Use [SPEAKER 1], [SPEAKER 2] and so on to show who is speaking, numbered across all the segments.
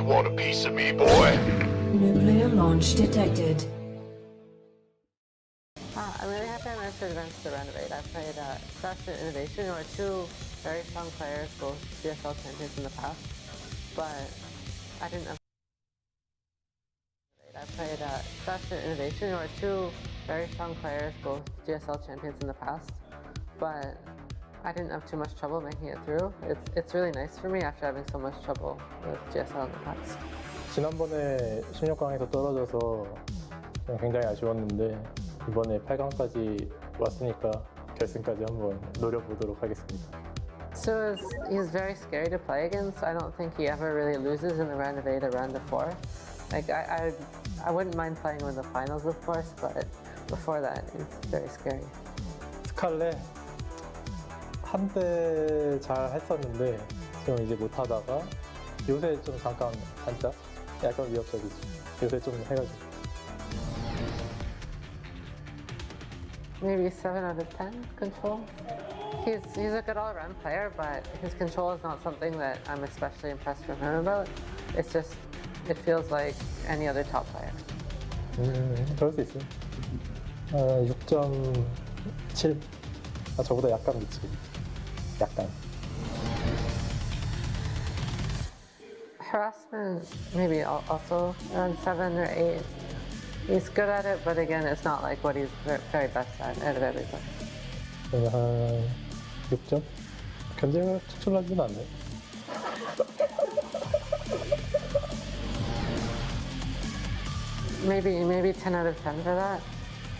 [SPEAKER 1] want a piece of me, boy?
[SPEAKER 2] Nuclear launch detected.
[SPEAKER 3] I'm really happy I managed to advance to Renovate. I played Crash and Innovation, who are two very strong players, both CSL champions in the past, but I didn't have I played Crash and Innovation, who are two very strong players, both GSL champions in the past, but I didn't have too much trouble making it through. It's really nice for me after having so much trouble with GSL in the past.
[SPEAKER 4] 지난번에 16강에서 떨어져서 굉장히 아쉬웠는데 이번에 8강까지 왔으니까 결승까지 한번 노려보도록 하겠습니다.
[SPEAKER 3] So he's very scary to play against. I don't think he ever really loses in the round of 8 or round of 4. Like I wouldn't mind playing him in the finals, of course, but before that, it's very scary.
[SPEAKER 4] 스칼렛 한때 잘 했었는데 지금 이제 못하다가 요새 좀 잠깐 반짝 약간 위협적이지. 요새 좀 해가지고.
[SPEAKER 3] Maybe 7 out of 10 control. He's a good all-around player, but his control is not something that I'm especially impressed from him about. It's just, it feels like any other top player.
[SPEAKER 4] 그럴 수 있어요. 6.7. 저보다 약간 미치. 약간.
[SPEAKER 3] Harassment, maybe also around 7 or 8. He's good at it, but again, it's not like what he's very best at out of everybody.
[SPEAKER 4] 저는 한 6점? 견제가 특출나진 않네.
[SPEAKER 3] Maybe 10 out of 10 for that.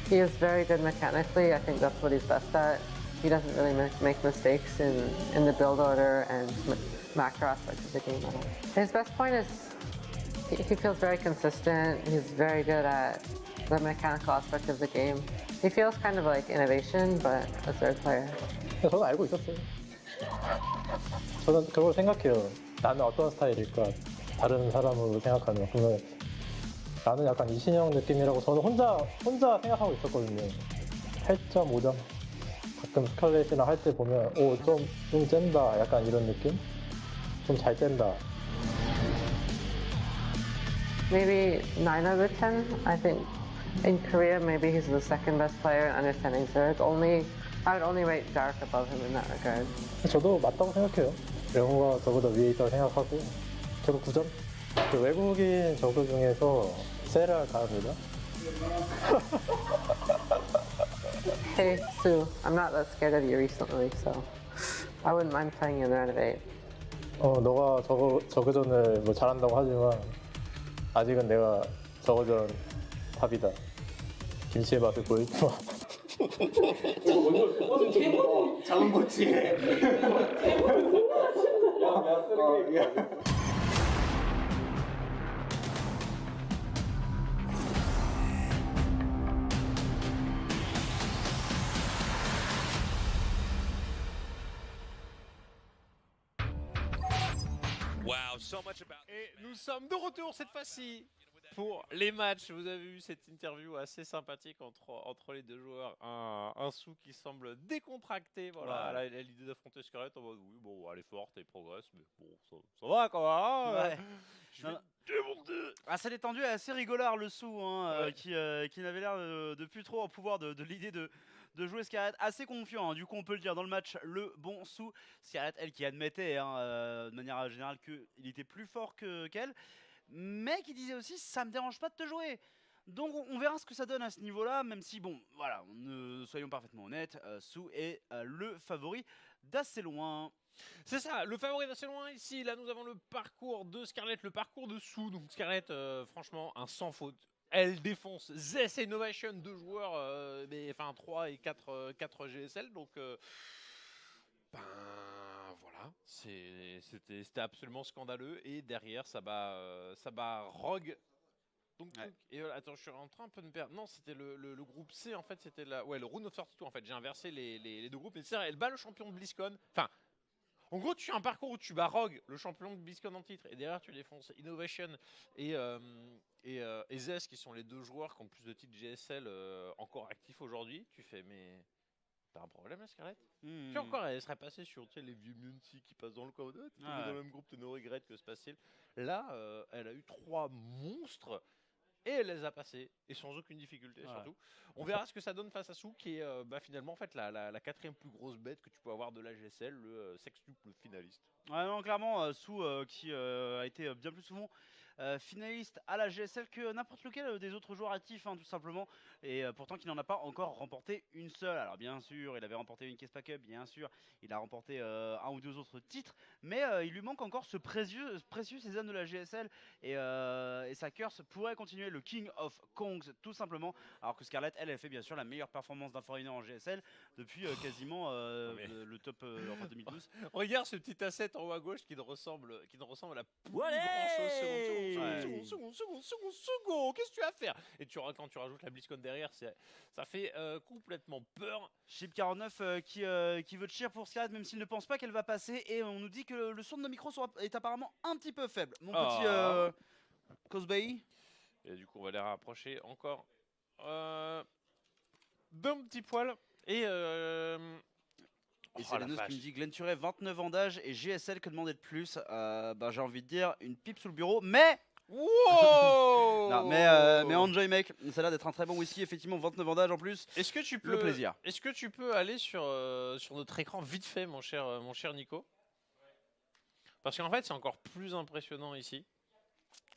[SPEAKER 3] He is very good mechanically. I think that's what he's best at. He doesn't really make mistakes in the build order and macro aspects of the game. His best point is he feels very consistent. He's very good at the mechanical aspect of the game. He feels kind of like innovation, but a third player.
[SPEAKER 4] 저는 알고 있었어요. 저는 그걸 생각해요. 나는 어떤 스타일일까? 다른 사람으로 생각하면. 그러면 나는 약간 이신영 느낌이라고 저는 혼자 생각하고 있었거든요. 8.5점. 가끔 스칼렛이랑 할 때 보면 좀 짠다. 약간 이런 느낌? 좀 잘 짠다.
[SPEAKER 3] Maybe 9 out of 10. I think in Korea, maybe he's the second best player in understanding Zerg. I would only rate Dark above him in that regard.
[SPEAKER 4] 저도 맞다고 생각해요. 영호가 저보다 위에 있다고 생각하고 저도 9점. 그 외국인 저그 중에서 세랄 가입니다.
[SPEAKER 3] Hey, Sue, I'm not that scared of you recently, so I wouldn't mind playing you in the round of 8.
[SPEAKER 4] 너가 저그전을 뭐 잘한다고 하지만 아직은 내가 저그전 탑이다. 김치의 맛을 보여주마.
[SPEAKER 5] 작은 거지.
[SPEAKER 6] Et nous sommes de retour cette fois-ci pour les matchs. Vous avez vu cette interview assez sympathique entre les deux joueurs. Un Sou qui semble décontracté. Voilà, ouais. Elle a l'idée d'affronter Scarlett en mode oui, bon, elle est forte, elle progresse, mais bon, ça va quand même. Hein,
[SPEAKER 7] ouais.
[SPEAKER 6] Je vais démonter.
[SPEAKER 7] Assez détendu et assez rigolard le Sou, hein,
[SPEAKER 6] ouais.
[SPEAKER 7] qui n'avait l'air de plus trop en pouvoir de l'idée de jouer Scarlett, assez confiant, hein. Du coup on peut le dire dans le match, le bon Sou. Scarlett, elle qui admettait de manière générale qu'il était plus fort qu'elle, mais qui disait aussi ça me dérange pas de te jouer. Donc on verra ce que ça donne à ce niveau-là, même si bon, voilà, soyons parfaitement honnêtes, Sou est le favori d'assez loin.
[SPEAKER 6] C'est ça, le favori d'assez loin ici. Là nous avons le parcours de Scarlett, le parcours de Sou. Donc Scarlett, franchement, un sans faute. Elle défonce Zess et Innovation, deux joueurs, 3 et 4 GSL. Donc, voilà, c'était absolument scandaleux. Et derrière, ça bat Rogue. Donc, ouais. Et attends, je suis en train un peu de me perdre. Non, c'était le groupe C, en fait, c'était le Rune of 32, en fait. J'ai inversé les deux groupes. Mais c'est vrai, elle bat le champion de BlizzCon. Enfin, en gros, tu fais un parcours où tu bats Rogue, le champion de BlizzCon en titre, et derrière, tu défonces Innovation et Zess, qui sont les deux joueurs qui ont plus de titres GSL encore actifs aujourd'hui. Tu fais, mais T'as un problème, là, Scarlett
[SPEAKER 7] Hmm.
[SPEAKER 6] Puis encore, elle serait passée sur les vieux Muncie qui passent dans le coin. T'es tombé
[SPEAKER 7] Ouais.
[SPEAKER 6] dans le même groupe, t'es no regret, que se passe-t-il? Là, elle a eu 3 monstres et elle les a passés, et sans aucune difficulté
[SPEAKER 7] Ouais.
[SPEAKER 6] surtout. On verra ce que ça donne face à Sou, qui est finalement en fait, la 4ème plus grosse bête que tu peux avoir de la GSL, le sextuple finaliste.
[SPEAKER 7] Ouais, non, clairement, Sou qui a été bien plus souvent finaliste à la GSL que n'importe lequel des autres joueurs actifs, hein, tout simplement. Et pourtant, qu'il n'en a pas encore remporté une seule. Alors, bien sûr, il avait remporté une Case Pack Up, bien sûr, il a remporté un ou deux autres titres, mais il lui manque encore ce précieux César de la GSL. Et sa curse pourrait continuer le King of Kongs, tout simplement. Alors que Scarlett, elle fait bien sûr la meilleure performance d'un foreigner en GSL depuis quasiment
[SPEAKER 6] mais-
[SPEAKER 7] le top enfin 2012.
[SPEAKER 6] Regarde ce petit asset en haut à gauche qui ne ressemble à plus
[SPEAKER 7] Ouais.
[SPEAKER 6] grand chose.
[SPEAKER 7] Ouais.
[SPEAKER 6] Seconde, qu'est-ce que tu vas faire? Et quand tu rajoutes la BlizzCon derrière, ça fait complètement peur.
[SPEAKER 7] Chip 49 qui veut cheer pour Scarlett même s'il ne pense pas qu'elle va passer, et on nous dit que le son de nos micros est apparemment un petit peu faible. Mon petit Cosbay.
[SPEAKER 6] Et du coup, on va les rapprocher encore d'un petit poil. Et
[SPEAKER 7] Et
[SPEAKER 6] oh,
[SPEAKER 7] c'est
[SPEAKER 6] la
[SPEAKER 7] Lenus
[SPEAKER 6] vache.
[SPEAKER 7] qui me dit Glenn Turet, 29 ans d'âge et GSL, que demander de plus? J'ai envie de dire une pipe sous le bureau, mais
[SPEAKER 6] Wow.
[SPEAKER 7] non, mais enjoy mec, ça a l'air d'être un très bon whisky, effectivement, 29 ans d'âge en plus.
[SPEAKER 6] Est-ce que tu peux
[SPEAKER 7] Le plaisir.
[SPEAKER 6] Est-ce que tu peux aller sur notre écran vite fait, mon cher Nico? Parce qu'en fait, c'est encore plus impressionnant ici.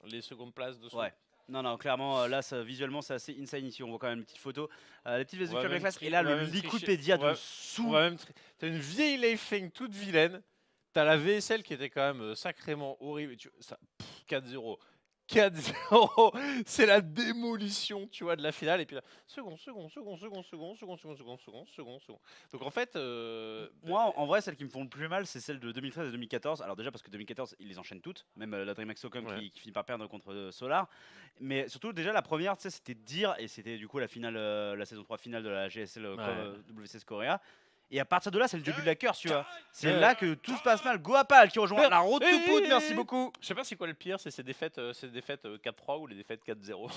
[SPEAKER 6] Les secondes places de Sou.
[SPEAKER 7] Ouais. Non, clairement, là, visuellement, c'est assez insane ici. On voit quand même une petite photo. Les petites
[SPEAKER 6] On va
[SPEAKER 7] visuels
[SPEAKER 6] même
[SPEAKER 7] classe.
[SPEAKER 6] tri-
[SPEAKER 7] Et là,
[SPEAKER 6] on va
[SPEAKER 7] le
[SPEAKER 6] même tricher.
[SPEAKER 7] Liquidpedia
[SPEAKER 6] On va-
[SPEAKER 7] de Sou.
[SPEAKER 6] On va même T'as une vieille Leifeng toute vilaine. T'as la VSL qui était quand même sacrément horrible. 4-0. 4-0. C'est la démolition, tu vois, de la finale. Et puis là, second. Donc en fait,
[SPEAKER 7] Moi, en vrai, celles qui me font le plus mal, c'est celles de 2013 et 2014. Alors déjà parce que 2014, ils les enchaînent toutes, même la DreamHack Socom
[SPEAKER 6] Ouais.
[SPEAKER 7] qui finit par perdre contre Solar. Mais surtout, déjà la première, tu sais, c'était Dir, et c'était du coup la finale, la saison 3 finale de la GSL WCS Korea. Et à partir de là, c'est le début de la curse, tu vois. C'est
[SPEAKER 6] Ouais.
[SPEAKER 7] là que tout se passe mal. Goapal qui rejoint la road to put, merci beaucoup.
[SPEAKER 6] je sais pas c'est quoi le pire, c'est ces défaites 4-3 ou les défaites 4-0.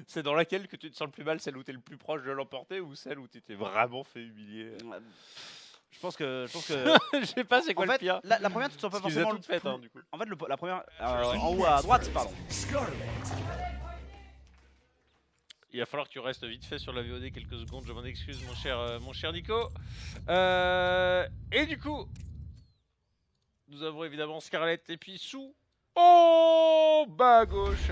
[SPEAKER 6] C'est dans laquelle que tu te sens le plus mal, celle où tu es le plus proche de l'emporter ou celle où tu t'es vraiment fait humilier.
[SPEAKER 7] Je pense que
[SPEAKER 6] Je sais pas c'est quoi
[SPEAKER 7] en
[SPEAKER 6] le
[SPEAKER 7] fait,
[SPEAKER 6] pire.
[SPEAKER 7] la première, tu te sens pas
[SPEAKER 6] Parce qu'ils les a
[SPEAKER 7] forcément
[SPEAKER 6] toutes faites,
[SPEAKER 7] le
[SPEAKER 6] hein,
[SPEAKER 7] plus-
[SPEAKER 6] du coup.
[SPEAKER 7] En fait, la première, en haut à droite, pardon.
[SPEAKER 6] Il va falloir que tu restes vite fait sur la VOD quelques secondes, je m'en excuse mon cher Nico. Et du coup, nous avons évidemment Scarlett et puis Sou au bas à gauche.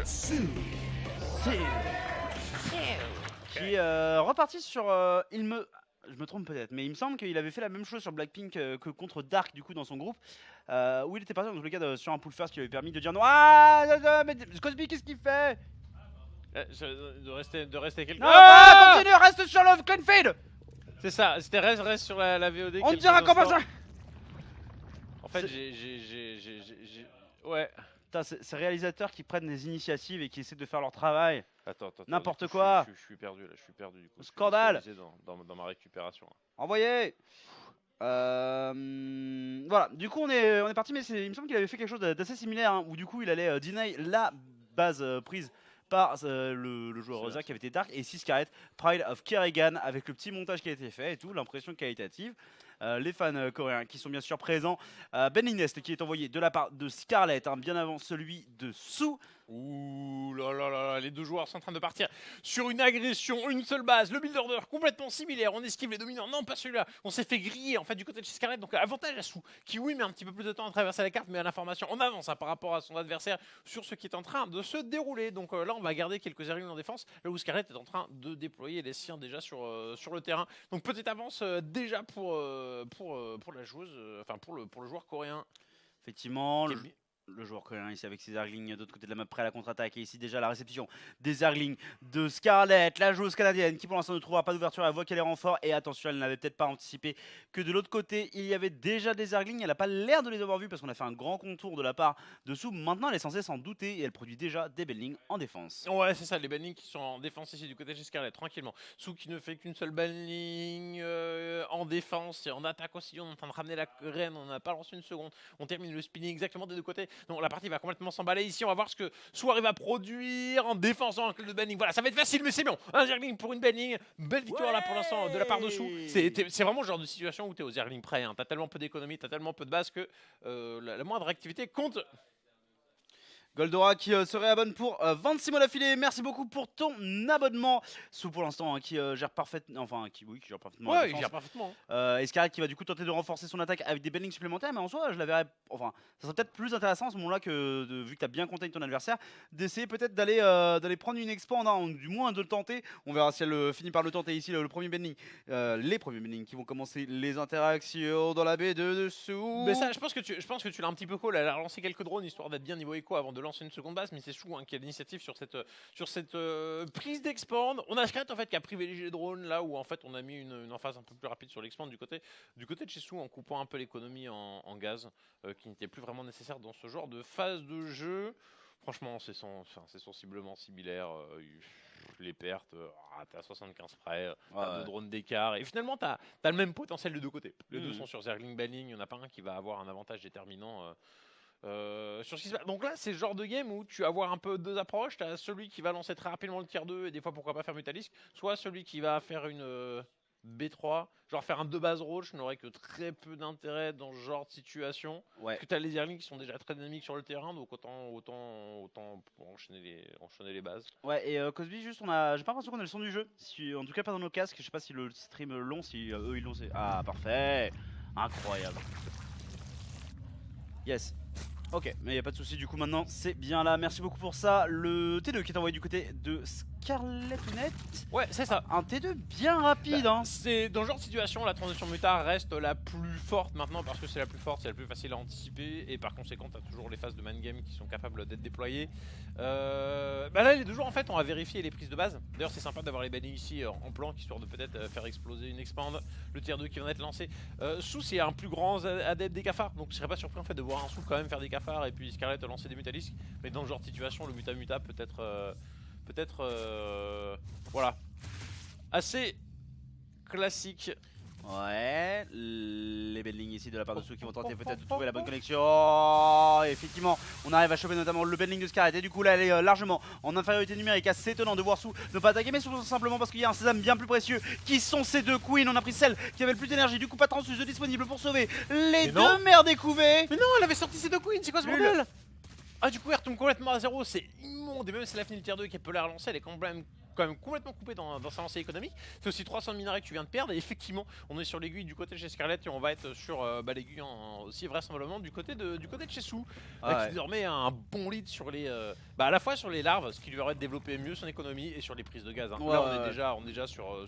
[SPEAKER 7] Qui est reparti sur je me trompe peut-être, mais il me semble qu'il avait fait la même chose sur Blackpink que contre Dark du coup dans son groupe, où il était parti dans tous les cas sur un pull first qui lui avait permis de dire non. Mais Cosby, qu'est-ce qu'il fait?
[SPEAKER 6] De rester quelques...
[SPEAKER 7] Non,
[SPEAKER 6] Ah
[SPEAKER 7] continue, reste sur le clean feed.
[SPEAKER 6] C'est ça, c'était reste sur la VOD.
[SPEAKER 7] On
[SPEAKER 6] quelques
[SPEAKER 7] dira comment
[SPEAKER 6] instants.
[SPEAKER 7] ça.
[SPEAKER 6] En fait, ouais.
[SPEAKER 7] Putain, ces réalisateurs qui prennent des initiatives et qui essaient de faire leur travail.
[SPEAKER 6] Attends.
[SPEAKER 7] N'importe
[SPEAKER 6] du coup,
[SPEAKER 7] quoi.
[SPEAKER 6] Je suis perdu là, je suis perdu du coup.
[SPEAKER 7] Scandale.
[SPEAKER 6] Je suis déstabilisé dans ma récupération.
[SPEAKER 7] Envoyé. Voilà, du coup on est parti, mais il me semble qu'il avait fait quelque chose d'assez similaire, hein, où du coup il allait deny la base prise par le joueur Rosa qui avait été Dark, et 6 Scarlett, Pride of Kerrigan, avec le petit montage qui a été fait et tout, l'impression qualitative. Les fans coréens qui sont bien sûr présents. Ben Inest qui est envoyé de la part de Scarlett, hein, bien avant celui de Sou.
[SPEAKER 6] Ouh là là là, les deux joueurs sont en train de partir sur une agression, une seule base, le build order complètement similaire, on esquive les dominants, non pas celui-là, on s'est fait griller en fait du côté de chez Scarlett, donc avantage à Sou, qui oui met un petit peu plus de temps à traverser la carte, mais à l'information en avance par rapport à son adversaire sur ce qui est en train de se dérouler, donc là on va garder quelques airlings en défense, là où Scarlett est en train de déployer les siens déjà sur le terrain, donc petite avance déjà pour la joueuse, enfin pour le joueur coréen.
[SPEAKER 7] Effectivement, le joueur coréen ici avec ses Zerglings de l'autre côté de la map prêt à la contre-attaque, et ici déjà la réception des Zerglings de Scarlett, la joueuse canadienne qui pour l'instant ne trouvera pas d'ouverture, elle voit qu'elle est renfort, et attention, elle n'avait peut-être pas anticipé que de l'autre côté il y avait déjà des Zerglings, elle n'a pas l'air de les avoir vus parce qu'on a fait un grand contour de la part de Sou. Maintenant elle est censée s'en douter et elle produit déjà des Bellings en défense.
[SPEAKER 6] Ouais, c'est ça, les bannings qui sont en défense ici du côté de chez Scarlett, tranquillement. Sou qui ne fait qu'une seule banning en défense et en attaque aussi. On est en train de ramener la reine, on n'a pas lancé une seconde. On termine le spinning exactement des deux côtés. Non, la partie va complètement s'emballer ici. On va voir ce que Sou arrive à produire en défensant le Benning. Voilà, ça va être facile, mais c'est bon. Un Zergling pour une Benning. Belle victoire là pour l'instant de la part de Sou. C'est vraiment le genre de situation où tu es au Zergling près. Hein. Tu as tellement peu d'économie, tu as tellement peu de base que la moindre activité compte.
[SPEAKER 7] Goldora qui se réabonne pour 26 mois d'affilée. Merci beaucoup pour ton abonnement. Sou pour l'instant hein, qui gère parfaitement. Enfin, qui gère parfaitement.
[SPEAKER 6] Ouais, il gère parfaitement.
[SPEAKER 7] Escarret qui va du coup tenter de renforcer son attaque avec des bannings supplémentaires. Mais en soi, je la verrais. Enfin, ça serait peut-être plus intéressant à ce moment-là que, vu que tu as bien contact ton adversaire, d'essayer peut-être d'aller prendre une expand, hein, du moins de le tenter. On verra si elle finit par le tenter ici, le premier banning. Les premiers bannings qui vont commencer les interactions dans la baie de dessous.
[SPEAKER 6] Mais ça, je pense que tu l'as un petit peu call. Elle a lancé quelques drones histoire d'être bien niveau écho avant de lancer une seconde base, mais c'est Sou hein, qui a l'initiative sur cette prise d'expand. On a Scarlett en fait qui a privilégié les drones là où en fait on a mis une emphase un peu plus rapide sur l'expand du côté de chez Sou en coupant un peu l'économie en gaz qui n'était plus vraiment nécessaire dans ce genre de phase de jeu. Franchement, c'est sensiblement similaire. Les pertes, t'as 75 près, t'as 2 drones d'écart. Et finalement, t'as le même potentiel de deux côtés. Les deux sont sur Zergling Banning. Il n'y en a pas un qui va avoir un avantage déterminant. Sur ce qui se passe. Donc là, c'est le genre de game où tu vas avoir un peu deux approches. Tu as celui qui va lancer très rapidement le tier 2 et des fois pourquoi pas faire Mutalisk, soit celui qui va faire une B3, genre faire un 2 base roach n'aurait que très peu d'intérêt dans ce genre de situation.
[SPEAKER 7] Ouais.
[SPEAKER 6] Parce que tu as les Zerglings qui sont déjà très dynamiques sur le terrain, donc autant enchaîner les bases.
[SPEAKER 7] Ouais, et Cosby, juste, j'ai pas l'impression qu'on a le son du jeu. En tout cas, pas dans nos casques. Je sais pas si le stream long, si eux ils l'ont. Ah, parfait. Incroyable. Yes. Ok, mais y a pas de souci, du coup maintenant c'est bien là, merci beaucoup pour ça. Le T2 qui est envoyé du côté de Scarletnet.
[SPEAKER 6] Ouais, c'est ça.
[SPEAKER 7] Un T2 bien rapide hein.
[SPEAKER 6] C'est dans ce genre de situation, la transition muta reste la plus forte maintenant parce que c'est la plus forte, c'est la plus facile à anticiper et par conséquent t'as toujours les phases de man game qui sont capables d'être déployées. Bah là les deux jours en fait on va vérifier les prises de base. D'ailleurs c'est sympa d'avoir les bannings ici en plan histoire de peut-être faire exploser une expand, le tier 2 qui va être lancé. Sou c'est un plus grand adepte des cafards, donc je serais pas surpris en fait de voir un Sou quand même faire des cafards et puis Scarlett lancer des mutalisks. Mais dans ce genre de situation le muta peut-être voilà, assez classique.
[SPEAKER 7] Ouais, les bendings ici de la part de ceux qui vont tenter peut-être de trouver la bonne connexion. Oh, effectivement, on arrive à choper notamment le bending de Scarlett et du coup là elle est largement en infériorité numérique. Assez étonnant de voir Sou ne pas attaquer, mais tout simplement parce qu'il y a un sésame bien plus précieux qui sont ces deux queens. On a pris celle qui avait le plus d'énergie, du coup pas de transfuse disponible pour sauver les deux mères découvées.
[SPEAKER 6] Mais non, elle avait sorti ses deux queens, c'est quoi ce bordel? Ah du coup elle retombe complètement à zéro, c'est immonde. Et même si elle a fini le tier 2 qui peut la relancer, elle est quand même complètement coupée dans sa lancée économique. C'est aussi 300 de minerais que tu viens de perdre et effectivement on est sur l'aiguille du côté de chez Scarlett et on va être sur l'aiguille aussi vraisemblablement du côté de chez Sou qui désormais a un bon lead sur les à la fois sur les larves, ce qui lui aurait développé mieux son économie et sur les prises de gaz hein. Là on est déjà sur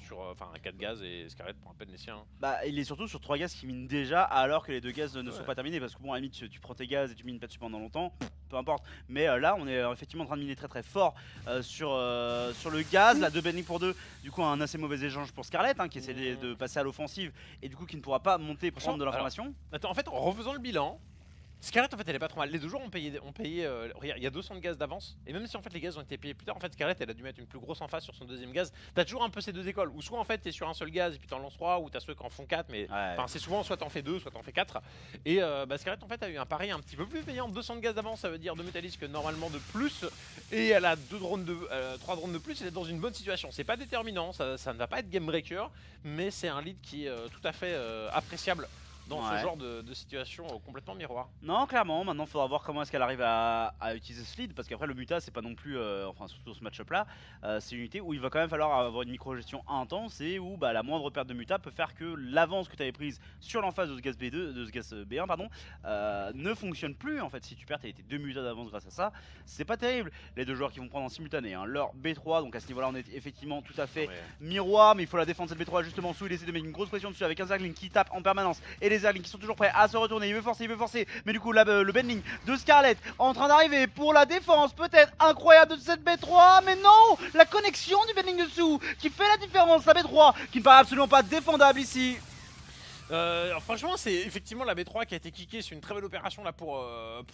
[SPEAKER 6] 4 gaz et Scarlett prend à peine les siens hein.
[SPEAKER 7] Bah il est surtout sur 3 gaz qui minent déjà alors que les 2 gaz ne sont pas terminés parce que bon à la limite tu prends tes gaz et tu mines pas dessus pendant longtemps, peu importe. Mais là on est effectivement en train de miner très fort sur le gaz. La 2 bending pour 2, du coup un assez mauvais échange pour Scarlett hein, qui essaie de passer à l'offensive et du coup qui ne pourra pas monter prendre de l'information.
[SPEAKER 6] Attends, en fait en refaisant le bilan, Scarlett en fait elle est pas trop mal. Les deux jours on payait regarde, il y a 200 de gaz d'avance et même si en fait les gaz ont été payés plus tard, en fait Scarlett elle a dû mettre une plus grosse emphase sur son deuxième gaz. T'as toujours un peu ces deux écoles où soit en fait t'es sur un seul gaz et puis t'en lances 3 ou t'as ceux qui en font 4 mais c'est souvent soit t'en fais 2 soit t'en fais 4 et Scarlett en fait a eu un pari un petit peu plus payant. 200 de gaz d'avance ça veut dire 2 métallisques normalement de plus et elle a 3 drones de plus. Elle est dans une bonne situation, c'est pas déterminant, ça ne va pas être game breaker mais c'est un lead qui est tout à fait appréciable dans ce genre de situation complètement miroir.
[SPEAKER 7] Non, clairement, maintenant il faudra voir comment est-ce qu'elle arrive à utiliser ce lead parce qu'après le muta c'est pas non plus, enfin surtout ce match-up là, c'est une unité où il va quand même falloir avoir une micro-gestion intense et où la moindre perte de muta peut faire que l'avance que tu avais prise sur l'emphase de ce gaz B1 pardon, ne fonctionne plus en fait. Si tu perds tes 2 mutas d'avance grâce à ça, c'est pas terrible. Les deux joueurs qui vont prendre en simultané hein, leur B3, donc à ce niveau là on est effectivement tout à fait miroir, mais il faut la défendre cette B3 justement. Sous il essaie de mettre une grosse pression dessus avec un Zergling qui tape en permanence et les Zerglings qui sont toujours prêts à se retourner. Il veut forcer, mais du coup là, le bending de Scarlett en train d'arriver pour la défense peut-être incroyable de cette B3, mais non, la connexion du bending dessous qui fait la différence. La B3 qui ne paraît absolument pas défendable ici.
[SPEAKER 6] Franchement, c'est effectivement la B3 qui a été kickée, c'est une très belle opération là pour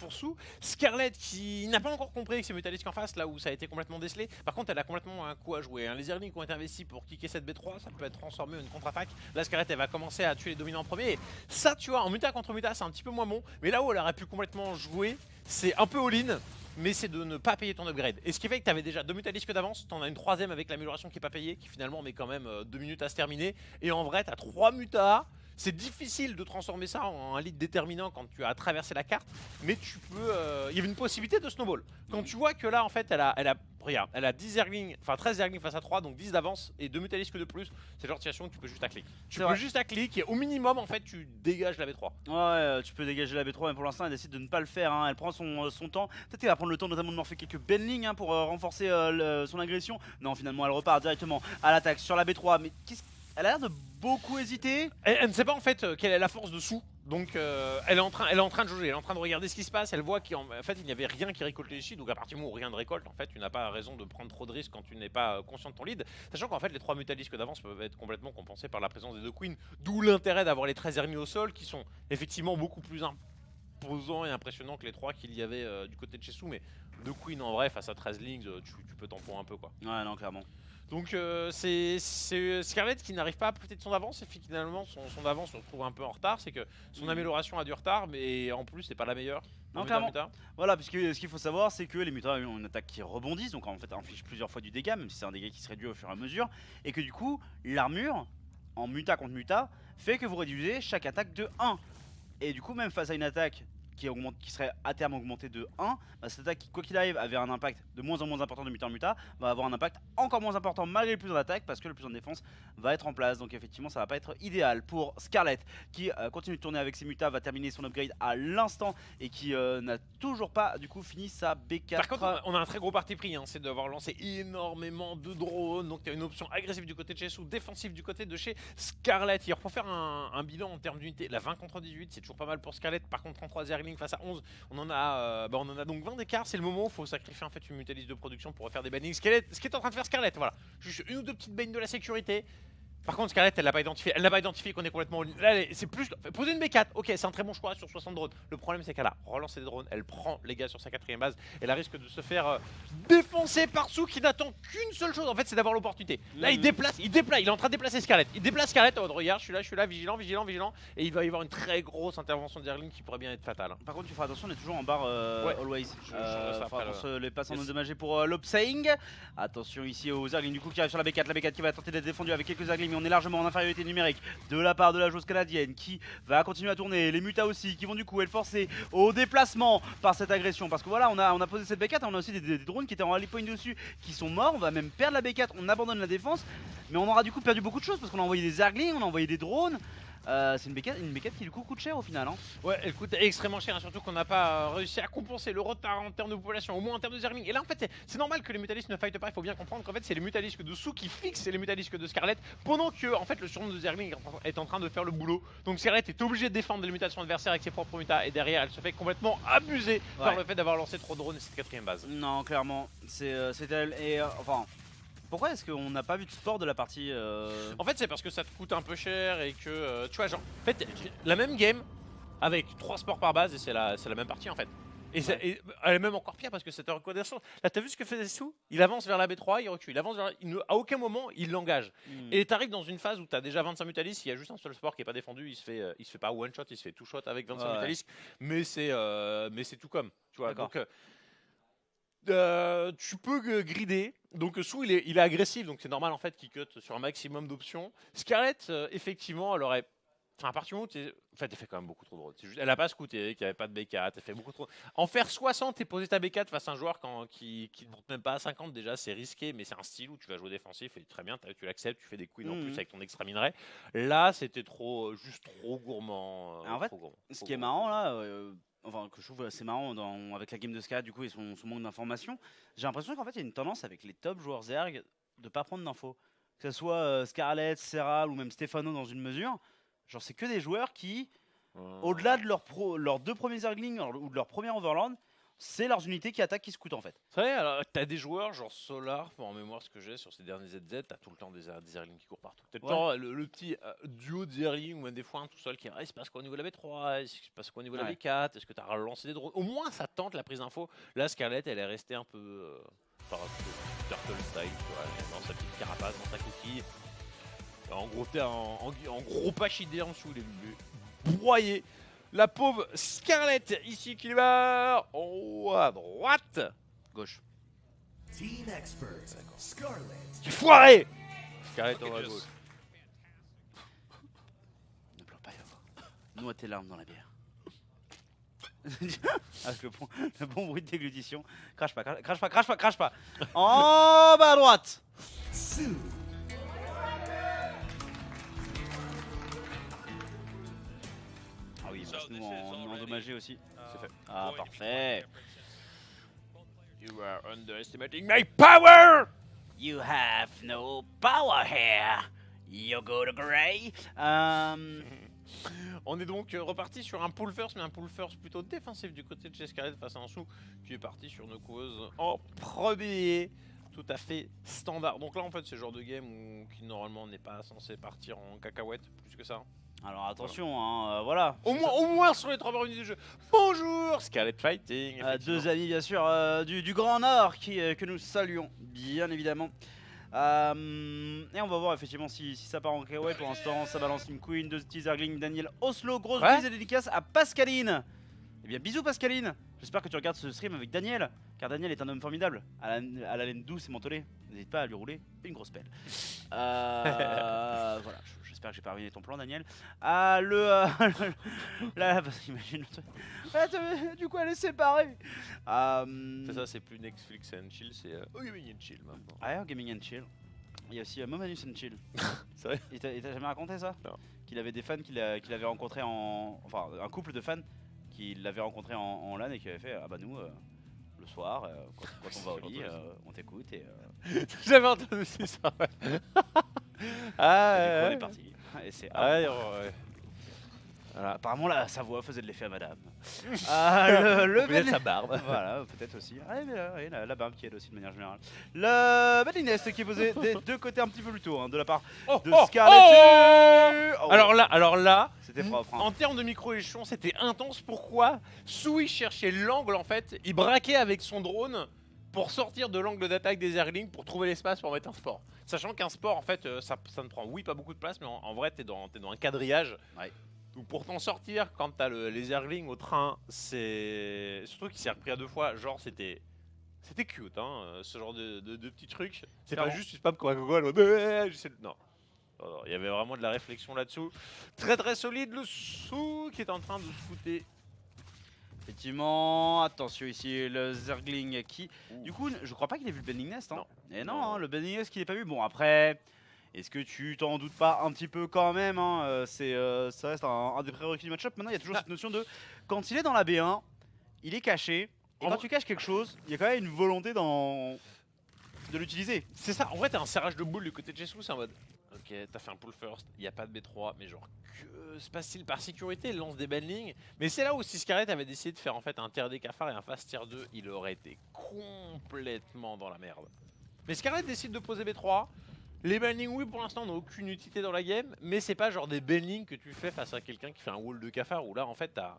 [SPEAKER 6] Sou. Scarlett qui n'a pas encore compris que c'est Mutalisk en face, là où ça a été complètement décelé. Par contre, elle a complètement un coup à jouer. Les Zerglings qui ont été investis pour kicker cette B3, ça peut être transformé en une contre-attaque. Là, Scarlett, elle va commencer à tuer les dominants en premier. Et ça, tu vois, en muta contre muta, c'est un petit peu moins bon. Mais là où elle aurait pu complètement jouer, c'est un peu all-in. Mais c'est de ne pas payer ton upgrade. Et ce qui fait que tu avais déjà 2 mutalisques d'avance, tu en as une troisième avec l'amélioration qui n'est pas payée, qui finalement met quand même 2 minutes à se terminer. Et en vrai, tu as 3 mutas. C'est difficile de transformer ça en un lead déterminant quand tu as traversé la carte, mais tu peux. Il y avait une possibilité de snowball. Quand tu vois que là, en fait, regarde, elle a 10 Zerglings, enfin 13 Zerglings face à 3, donc 10 d'avance et 2 mutalisques de plus, c'est le genre de situation que tu peux juste à clic. Tu peux juste à clic et au minimum, en fait, tu dégages la B3.
[SPEAKER 7] Ouais, tu peux dégager la B3, mais pour l'instant, elle décide de ne pas le faire. Elle prend son temps. Peut-être qu'elle va prendre le temps notamment de morpher quelques bendlings pour renforcer son agression. Non, finalement, elle repart directement à l'attaque sur la B3. Mais elle a l'air de beaucoup hésiter.
[SPEAKER 6] Elle ne sait pas en fait quelle est la force dessous, donc elle est en train de jauger, elle est en train de regarder ce qui se passe, elle voit qu'en fait il n'y avait rien qui récoltait ici, donc à partir du moment où rien ne récolte, en fait tu n'as pas raison de prendre trop de risques quand tu n'es pas conscient de ton lead, sachant qu'en fait les 3 mutalisques d'avance peuvent être complètement compensés par la présence des 2 queens, d'où l'intérêt d'avoir les 13 ennemis au sol qui sont effectivement beaucoup plus imposants et impressionnants que les 3 qu'il y avait du côté de chez Sou, mais 2 queens en vrai face à 13 lings, tu peux t'en pour un peu quoi.
[SPEAKER 7] Ouais, non, clairement.
[SPEAKER 6] Donc c'est Scarlett qui n'arrive pas à profiter de son avance et finalement son avance se retrouve un peu en retard, c'est que son amélioration a du retard mais en plus c'est pas la meilleure.
[SPEAKER 7] Non, clairement. Voilà, puisque ce qu'il faut savoir c'est que les mutas ont une attaque qui rebondit, donc en fait inflige plusieurs fois du dégât, même si c'est un dégât qui se réduit au fur et à mesure, et que du coup l'armure en muta contre muta fait que vous réduisez chaque attaque de 1. Et du coup même face à une attaque qui serait à terme augmenté de 1, bah cette attaque qui, quoi qu'il arrive, avait un impact de moins en moins important de muta en muta, va avoir un impact encore moins important malgré le plus en attaque parce que le plus en défense va être en place. Donc effectivement ça va pas être idéal pour Scarlett qui continue de tourner avec ses mutas, va terminer son upgrade à l'instant et qui n'a toujours pas du coup fini sa B4.
[SPEAKER 6] Par contre on a un très gros parti pris, c'est d'avoir lancé énormément de drones, donc tu as une option agressive du côté de chez Sou, défensive du côté de chez Scarlett. Hier pour faire un bilan en termes d'unité, la 20 contre 18 c'est toujours pas mal pour Scarlett, par contre 33 Zerglings face à 11, on en a donc 20 d'écart, c'est le moment où il faut sacrifier en fait une mutaliste de production pour refaire des bannings, ce qu'est en train de faire Scarlett, voilà, juste une ou deux petites bangs de la sécurité. Par contre Scarlett elle n'a pas identifié, qu'on est complètement... Là c'est plus... Poser une B4, ok c'est un très bon choix sur 60 drones. Le problème c'est qu'elle a relancé des drones, elle prend les gars sur sa 4ème base, elle risque de se faire défoncer par Sou qui n'attend qu'une seule chose en fait, c'est d'avoir l'opportunité. Là il est en train de déplacer Scarlett. Il déplace Scarlett, oh, regarde je suis là, vigilant, et il va y avoir une très grosse intervention de Zergling qui pourrait bien être fatale.
[SPEAKER 7] Par contre tu feras attention, on est toujours en barre always.
[SPEAKER 6] On
[SPEAKER 7] les passes en endommagé pour l'Opsaying. Attention ici aux Zerglings du coup qui arrive sur la B4 qui va tenter d'être défendue avec quelques Zerglings. On est largement en infériorité numérique de la part de la joueuse canadienne qui va continuer à tourner. Les mutas aussi qui vont du coup être forcés au déplacement par cette agression. Parce que voilà, on a posé cette B4, on a aussi des drones qui étaient en rally point dessus qui sont morts. On va même perdre la B4, on abandonne la défense. Mais on aura du coup perdu beaucoup de choses parce qu'on a envoyé des Zerglings, on a envoyé des drones. C'est une B4 qui du coup coûte cher au final.
[SPEAKER 6] Ouais, elle coûte extrêmement cher, surtout qu'on n'a pas réussi à compenser le retard en termes de population, au moins en termes de Zergling. Et là en fait c'est normal que les mutalisques ne fightent pas, il faut bien comprendre qu'en fait c'est les mutalisques de Sou qui fixent les mutalisques de Scarlett pendant que en fait le surnom de Zergling est en train de faire le boulot. Donc Scarlett est obligée de défendre les mutations adversaires avec ses propres mutas et derrière elle se fait complètement abuser par le fait d'avoir lancé trop de drones et cette 4ème base.
[SPEAKER 7] Non, clairement, c'est elle. Et enfin... Pourquoi est-ce qu'on n'a pas vu de sport de la partie
[SPEAKER 6] En fait c'est parce que ça te coûte un peu cher et que tu vois genre en fait la même game avec 3 sports par base et c'est la même partie en fait. Et, et elle est même encore pire parce que cette reconnaissance. Là t'as vu ce que faisait Sou? Il avance vers la B3, il recule, il avance vers à aucun moment il l'engage. Et t'arrives dans une phase où t'as déjà 25 mutalisques, il y a juste un seul sport qui est pas défendu, il se fait pas one shot, il se fait two shot avec 25 mutalisques, mais c'est tout comme, tu vois. Donc tu peux grider, donc Sou il est agressif, donc c'est normal en fait qu'il cut sur un maximum d'options. Scarlett effectivement elle aurait... Enfin à partir du moment où en fait elle fait quand même beaucoup trop de drones, elle a pas scouté, qu'il n'y avait pas de B4, elle fait beaucoup trop... En faire 60 et poser ta B4 face à un joueur qui ne monte même pas à 50 déjà c'est risqué, mais c'est un style où tu vas jouer défensif et très bien, tu l'acceptes, tu fais des queens en plus avec ton extra minerai. Là c'était juste trop gourmand.
[SPEAKER 7] En fait, ce qui est marrant là... Enfin, que je trouve assez marrant avec la game de Scarlett du coup et son manque d'informations, j'ai l'impression qu'en fait il y a une tendance avec les top joueurs Zerg de pas prendre d'infos. Que ce soit Scarlett, Serral ou même Stefano dans une mesure, genre c'est que des joueurs qui, au-delà de leurs 2 premiers Zerglings ou de leur premier Overlord, c'est leurs unités qui attaquent qui se coûtent en fait.
[SPEAKER 6] C'est vrai, alors t'as des joueurs genre Solar, pour en mémoire ce que j'ai sur ces derniers ZZ, t'as tout le temps des Zerglings qui courent partout. T'as tout le temps le petit duo de Zerglings ou même des fois un tout seul qui reste, il se passe quoi au niveau de la B3, il se passe quoi au niveau de la B4, est-ce que t'as relancé des drones? Au moins ça tente la prise d'info. Là Scarlett elle est restée un peu Turtle style, tu vois, elle est dans sa petite carapace, dans sa coquille. En gros t'es en gros pachidé en dessous, les broyés. La pauvre Scarlett ici qui va en haut à droite.
[SPEAKER 7] Gauche.
[SPEAKER 1] Team expert, Scarlet.
[SPEAKER 6] Tu foiré. Scarlett en haut à gauche.
[SPEAKER 7] Ne pleure pas, Yavo. Noie tes larmes dans la bière. Avec le bon bruit de déglutition. Crache pas, crache pas, crache pas, crache pas. En bas à droite.
[SPEAKER 1] Sue.
[SPEAKER 7] Ah oui, parce que nous on endommagé aussi. C'est fait. Ah parfait.
[SPEAKER 6] You are underestimating my power.
[SPEAKER 7] You have no power here. You go to grey.
[SPEAKER 6] On est donc reparti sur un pull first, mais un pull first plutôt défensif du côté de chez Scarlett face à Ansu, qui est parti sur nos causes en premier. Tout à fait standard. Donc là en fait c'est le genre de game qui normalement n'est pas censé partir en cacahuète plus que ça.
[SPEAKER 7] Alors attention, hein, voilà.
[SPEAKER 6] Au moins sur les 3 premières minutes de jeu. Bonjour Scarlett Fighting.
[SPEAKER 7] Deux amis bien sûr du Grand Nord que nous saluons bien évidemment. Et on va voir effectivement si ça part en cacahuète. Pour l'instant ça balance une Queen, 2 petits Zerglings, Daniel Oslo, grosse bise et dédicace à Pascaline. Eh bien bisous Pascaline. J'espère que tu regardes ce stream avec Daniel, car Daniel est un homme formidable, à la laine douce et mentholée. N'hésite pas à lui rouler une grosse pelle. Voilà, j'espère que j'ai pas ruiné ton plan Daniel. Imagine le truc. Du coup elle est séparée.
[SPEAKER 6] C'est ça, c'est plus Netflix and Chill, c'est Gaming and Chill maintenant.
[SPEAKER 7] Ah ouais, Gaming and Chill. Il y a aussi Momanus and Chill.
[SPEAKER 6] C'est vrai?
[SPEAKER 7] Il t'a jamais raconté ça?
[SPEAKER 6] Non.
[SPEAKER 7] Qu'il avait des fans qu'il avait rencontré enfin un couple de fans qui l'avait rencontré en LAN et qui avait fait ah bah nous le soir quand on va au lit on t'écoute et
[SPEAKER 6] J'avais entendu aussi ça.
[SPEAKER 7] on est parti. Et c'est
[SPEAKER 6] ouais.
[SPEAKER 7] voilà, apparemment là sa voix faisait de l'effet à madame. Le
[SPEAKER 6] sa barbe.
[SPEAKER 7] Voilà, peut-être aussi. Ah, mais la barbe qui aide aussi de manière générale. Le Badinest qui est posé des deux côtés un petit peu plus tôt hein, de la part de Scarlett.
[SPEAKER 6] Alors là,
[SPEAKER 7] c'était propre. Hein.
[SPEAKER 6] En termes de micro-échelon, c'était intense. Pourquoi? Sui cherchait l'angle en fait. Il braquait avec son drone pour sortir de l'angle d'attaque des Zerglings pour trouver l'espace pour mettre un sport. Sachant qu'un sport en fait, ça ne prend oui pas beaucoup de place, mais en vrai t'es dans un quadrillage.
[SPEAKER 7] Ouais.
[SPEAKER 6] Donc pour t'en sortir, quand t'as les Zerglings au train, c'est surtout qu'il s'est repris à 2 fois. Genre c'était cute, hein, ce genre de petits trucs. C'est pas juste tu spam comme un gogol. Non. Il y avait vraiment de la réflexion là-dessous. Très très solide le Sou qui est en train de se fouter.
[SPEAKER 7] Effectivement, attention ici le Zergling qui, du coup, je crois pas qu'il ait vu le Bending Nest. Hein.
[SPEAKER 6] Non.
[SPEAKER 7] Et non, hein, le Bending Nest qu'il n'ait pas vu. Bon après, est-ce que tu t'en doutes pas un petit peu quand même hein, ça reste un des prérequis du match-up. Maintenant, il y a toujours cette notion de quand il est dans la B1, il est caché. Et quand tu caches quelque chose, il y a quand même une volonté de l'utiliser.
[SPEAKER 6] C'est ça, en vrai t'as un serrage de boule du côté de Jessus, c'est en mode ok t'as fait un pull first, il n'y a pas de B3, mais genre que se passe-t-il? Par sécurité il lance des bendings, mais c'est là où si Scarlett avait décidé de faire en fait un tier des cafards et un fast tier 2, il aurait été complètement dans la merde. Mais Scarlett décide de poser B3, les bendings oui pour l'instant n'ont aucune utilité dans la game, mais c'est pas genre des bendings que tu fais face à quelqu'un qui fait un wall de cafard où là en fait t'as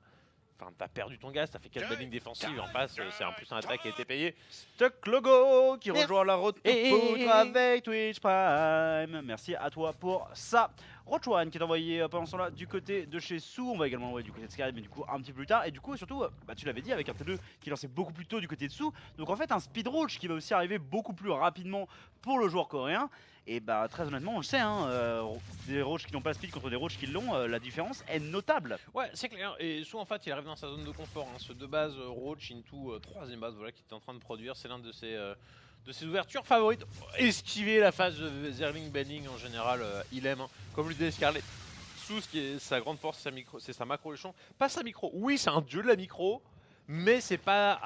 [SPEAKER 6] perdu ton gaz, t'as fait 4 bendings défensives, en face c'est un plus un attaque qui a été payé.
[SPEAKER 7] Stuck Logo qui rejoint la road to poutre avec Twitch Prime. Merci à toi pour ça. Rochwan qui est envoyé pendant ce temps-là du côté de chez Sou. On va également envoyer du côté de Scarlett, mais du coup un petit peu plus tard. Et du coup, surtout, tu l'avais dit avec un T2 qui lançait beaucoup plus tôt du côté de Sou. Donc en fait, un speed roach qui va aussi arriver beaucoup plus rapidement pour le joueur coréen. Et bah très honnêtement, on le sait, hein, des roachs qui n'ont pas speed contre des roachs qui l'ont, la différence est notable.
[SPEAKER 6] Ouais, c'est clair. Et Sou en fait, il arrive dans sa zone de confort. Hein. Ce de base roach into 3ème base, voilà, qui est en train de produire. C'est l'un de ses ouvertures favorites. Esquiver la phase de Zerling Bending en général, il aime. Hein. Comme le disait Scarlett, Sou, ce qui est sa grande force, c'est sa macro échelon. Pas sa micro. Oui, c'est un dieu de la micro. Mais c'est pas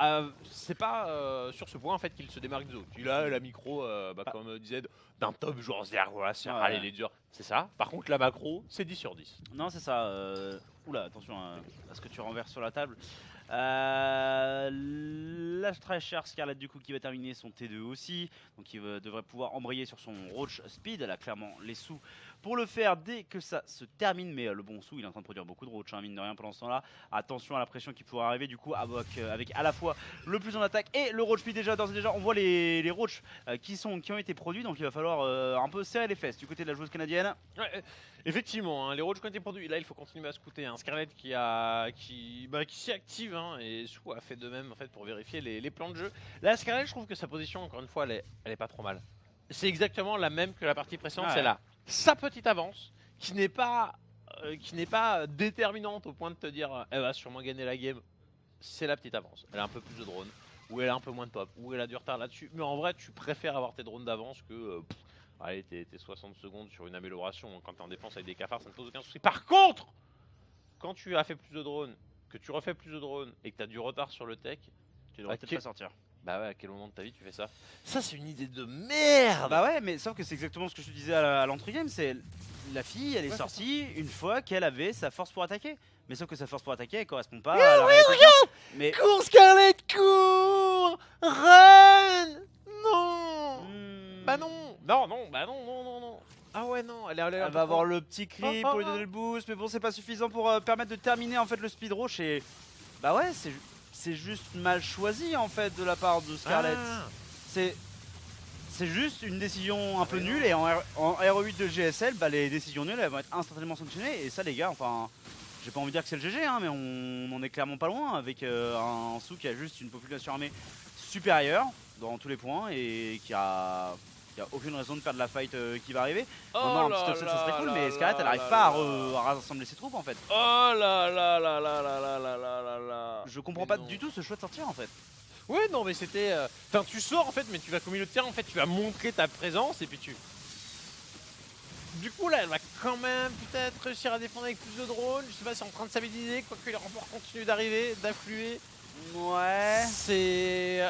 [SPEAKER 6] sur ce point en fait qu'il se démarque des autres. Il a la micro, comme disait, d'un top joueur Zer, voilà, c'est
[SPEAKER 7] ouais.
[SPEAKER 6] il est dur, c'est ça. Par contre la macro, c'est 10 sur 10.
[SPEAKER 7] Non, c'est ça. Oula, attention à ce que tu renverses sur la table. La très chère Scarlett du coup qui va terminer son T2 aussi, donc il devrait pouvoir embrayer sur son Roach Speed. Elle a clairement les sous pour le faire dès que ça se termine, mais le bon sou il est en train de produire beaucoup de Roach, hein, mine de rien pendant ce temps là. Attention à la pression qui pourrait arriver du coup avec à la fois le plus en attaque et le Roach Speed. Déjà d'ores et déjà on voit les Roach qui ont été produits, donc il va falloir un peu serrer les fesses du côté de la joueuse canadienne.
[SPEAKER 6] Ouais, effectivement, hein, les Roach qui ont été produits, là il faut continuer à scouter. Hein. Scarlett qui s'y active, hein, et Sou a fait de même en fait pour vérifier les plans de jeu. Là Scarlett, je trouve que sa position, encore une fois, elle est pas trop mal. C'est exactement la même que la partie précédente,
[SPEAKER 7] Ouais.
[SPEAKER 6] c'est là sa petite avance qui n'est pas déterminante au point de te dire elle va sûrement gagner la game. C'est la petite avance. Elle a un peu plus de drones, ou elle a un peu moins de pop, ou elle a du retard là-dessus. Mais en vrai, tu préfères avoir tes drones d'avance que allez, t'es 60 secondes sur une amélioration. Quand t'es en défense avec des cafards, ça ne pose aucun souci. Par contre, quand tu as fait plus de drones, que tu refais plus de drones et que tu as du retard sur le tech,
[SPEAKER 7] Tu devrais peut-être pas sortir.
[SPEAKER 6] bah ouais, à quel moment de ta vie tu fais ça? Ça, c'est une idée de merde!
[SPEAKER 7] Bah ouais, mais sauf que c'est exactement ce que je te disais à l'entrée-game, c'est la fille, elle est
[SPEAKER 6] Ouais,
[SPEAKER 7] sortie une fois qu'elle avait sa force pour attaquer. Mais sauf que sa force pour attaquer, elle correspond pas à la réalité. Mais
[SPEAKER 6] Cours, Scarlett, cours! Run! Non! Bah non! Non, non, bah non, non, non, non! Ah ouais, non, elle
[SPEAKER 7] elle va avoir le petit cri pour lui donner le boost, mais bon, c'est pas suffisant pour permettre de terminer en fait le speed rush. Et bah ouais, c'est juste mal choisi en fait de la part de Scarlett.
[SPEAKER 6] Ah.
[SPEAKER 7] C'est juste une décision un peu nulle, et en RE8 de GSL, bah, les décisions nulles elles vont être instantanément sanctionnées. Et ça, les gars, enfin, j'ai pas envie de dire que c'est le GG, hein, mais on en est clairement pas loin avec un Sou qui a juste une population armée supérieure dans tous les points et qui a aucune raison de perdre la fight qui va arriver. Maintenant, un petit offset, ça serait cool, mais Scarlett, elle arrive pas à rassembler ses troupes en fait.
[SPEAKER 6] Oh là là là là là là là là là là.
[SPEAKER 7] Je comprends pas du tout ce choix de sortir en fait.
[SPEAKER 6] Ouais, non, mais c'était. Enfin, tu sors en fait, mais tu vas qu'au milieu de terrain, en fait, tu vas montrer ta présence et puis tu. Du coup, là, elle va quand même peut-être réussir à défendre avec plus de drones. Je sais pas, c'est en train de stabiliser, quoique les renforts continuent d'arriver, d'affluer.
[SPEAKER 7] Ouais.
[SPEAKER 6] C'est.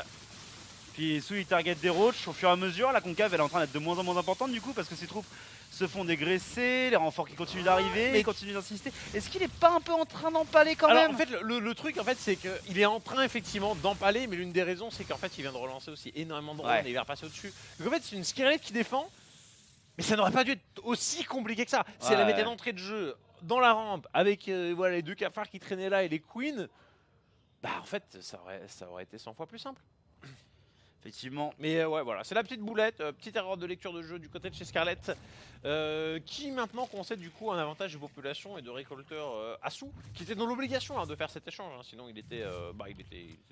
[SPEAKER 7] Puis Sou il target des roaches au fur et à mesure. La concave elle est en train d'être de moins en moins importante du coup parce que ses troupes se font dégraisser, les renforts qui continuent d'arriver,
[SPEAKER 6] mais-
[SPEAKER 7] ils continuent d'insister. Est-ce qu'il est pas un peu en train d'empaler quand
[SPEAKER 6] Alors
[SPEAKER 7] même?
[SPEAKER 6] en fait le truc en fait c'est qu'il est en train effectivement d'empaler, mais l'une des raisons c'est qu'en fait il vient de relancer aussi énormément de drones
[SPEAKER 7] Ouais.
[SPEAKER 6] et il va repasser au-dessus. Donc en fait c'est une Scarlett qui défend, mais ça n'aurait pas dû être aussi compliqué que ça. Si elle
[SPEAKER 7] Ouais.
[SPEAKER 6] avait été d'entrée de jeu dans la rampe avec voilà, les deux cafards qui traînaient là et les queens, bah en fait ça aurait été 100 fois plus simple.
[SPEAKER 7] Effectivement.
[SPEAKER 6] Mais ouais voilà, c'est la petite boulette, petite erreur de lecture de jeu du côté de chez Scarlett, qui maintenant concède du coup un avantage de population et de récolteur à Sou, qui était dans l'obligation de faire cet échange, hein, sinon il était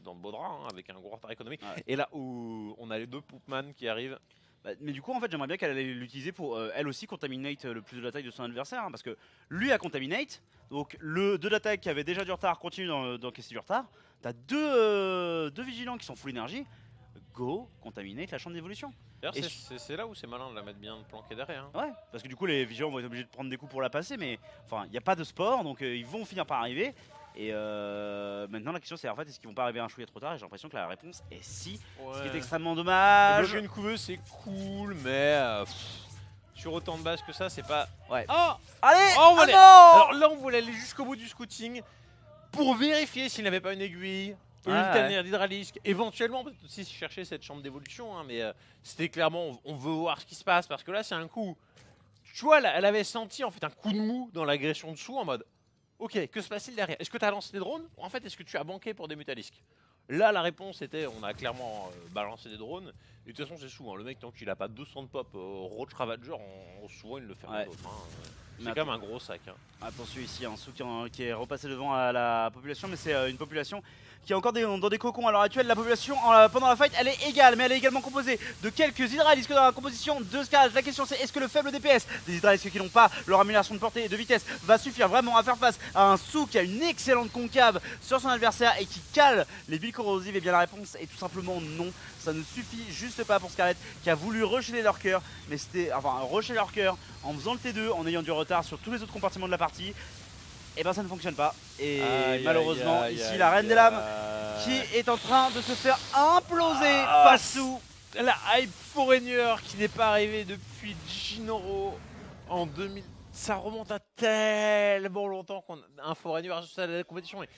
[SPEAKER 6] dans le beau drap hein, avec un gros retard économique.
[SPEAKER 7] Ouais.
[SPEAKER 6] Et là où on a les deux Poopman qui arrivent.
[SPEAKER 7] Bah, mais du coup en fait j'aimerais bien qu'elle allait l'utiliser pour elle aussi contaminate le plus de l'attaque de son adversaire hein, parce que lui a contaminate, donc le 2 d'attaque qui avait déjà du retard continue d'encaisser du retard. T'as deux vigilants qui sont full énergie. Go, contaminate la chambre d'évolution.
[SPEAKER 6] D'ailleurs
[SPEAKER 7] Et
[SPEAKER 6] c'est là où c'est malin de la mettre bien planquée derrière. Hein.
[SPEAKER 7] Ouais, parce que du coup les vigilants vont être obligés de prendre des coups pour la passer, mais enfin il n'y a pas de sport, donc ils vont finir par arriver. Et maintenant la question c'est en fait est-ce qu'ils vont pas arriver un chouïa trop tard, et j'ai l'impression que la réponse est si, ce qui est extrêmement dommage.
[SPEAKER 6] Bloquer une couveuse c'est cool, mais sur autant de bases que ça c'est pas...
[SPEAKER 7] Ouais.
[SPEAKER 6] Oh
[SPEAKER 7] Allez,
[SPEAKER 6] Oh, on va aller-
[SPEAKER 7] non
[SPEAKER 6] Alors là, on voulait aller jusqu'au bout du scouting pour vérifier s'il n'avait pas une aiguille, une
[SPEAKER 7] Ah,
[SPEAKER 6] tanière d'hydralisque, éventuellement peut-être aussi chercher cette chambre d'évolution, hein, mais c'était clairement, on veut voir ce qui se passe parce que là, c'est un coup. Tu vois, elle avait senti en fait un coup de mou dans l'agression dessous en mode ok, que se passe-t-il derrière? Est-ce que tu as lancé des drones? Ou en fait, est-ce que tu as banqué pour des mutalisques? Là, la réponse était on a clairement balancé des drones. Et de toute façon, c'est souvent le mec, tant qu'il a pas 200 de pop Roach Ravager, souvent il le fait
[SPEAKER 7] Ouais.
[SPEAKER 6] d'autres. Hein.
[SPEAKER 7] Mais
[SPEAKER 6] C'est quand même un gros sac. Hein.
[SPEAKER 7] Attention ici, un Sou qui est repassé devant à la population, mais c'est une population qui est encore dans des cocons à l'heure actuelle. La population pendant la fight elle est égale, mais elle est également composée de quelques hydralisques dans la composition de Scarlett. La question c'est est-ce que le faible DPS des hydralisques qui n'ont pas leur amélioration de portée et de vitesse va suffire vraiment à faire face à un Sou qui a une excellente concave sur son adversaire et qui cale les billes corrosives? Et bien la réponse est tout simplement non. Ça ne suffit juste pas pour Scarlett qui a voulu rusher leur cœur, mais c'était enfin rusher leur cœur en faisant le T2, en ayant du retard sur tous les autres compartiments de la partie. Et ben ça ne fonctionne pas. Et
[SPEAKER 6] Aïe,
[SPEAKER 7] malheureusement
[SPEAKER 6] aïe,
[SPEAKER 7] ici
[SPEAKER 6] aïe,
[SPEAKER 7] la reine des lames
[SPEAKER 6] aïe.
[SPEAKER 7] qui est en train de se faire imploser
[SPEAKER 6] Ah,
[SPEAKER 7] par Sou.
[SPEAKER 6] La hype Foreigner qui n'est pas arrivée depuis Jinoro en 2000. Ça remonte à tellement longtemps qu'on a un Foreigner à la compétition. Et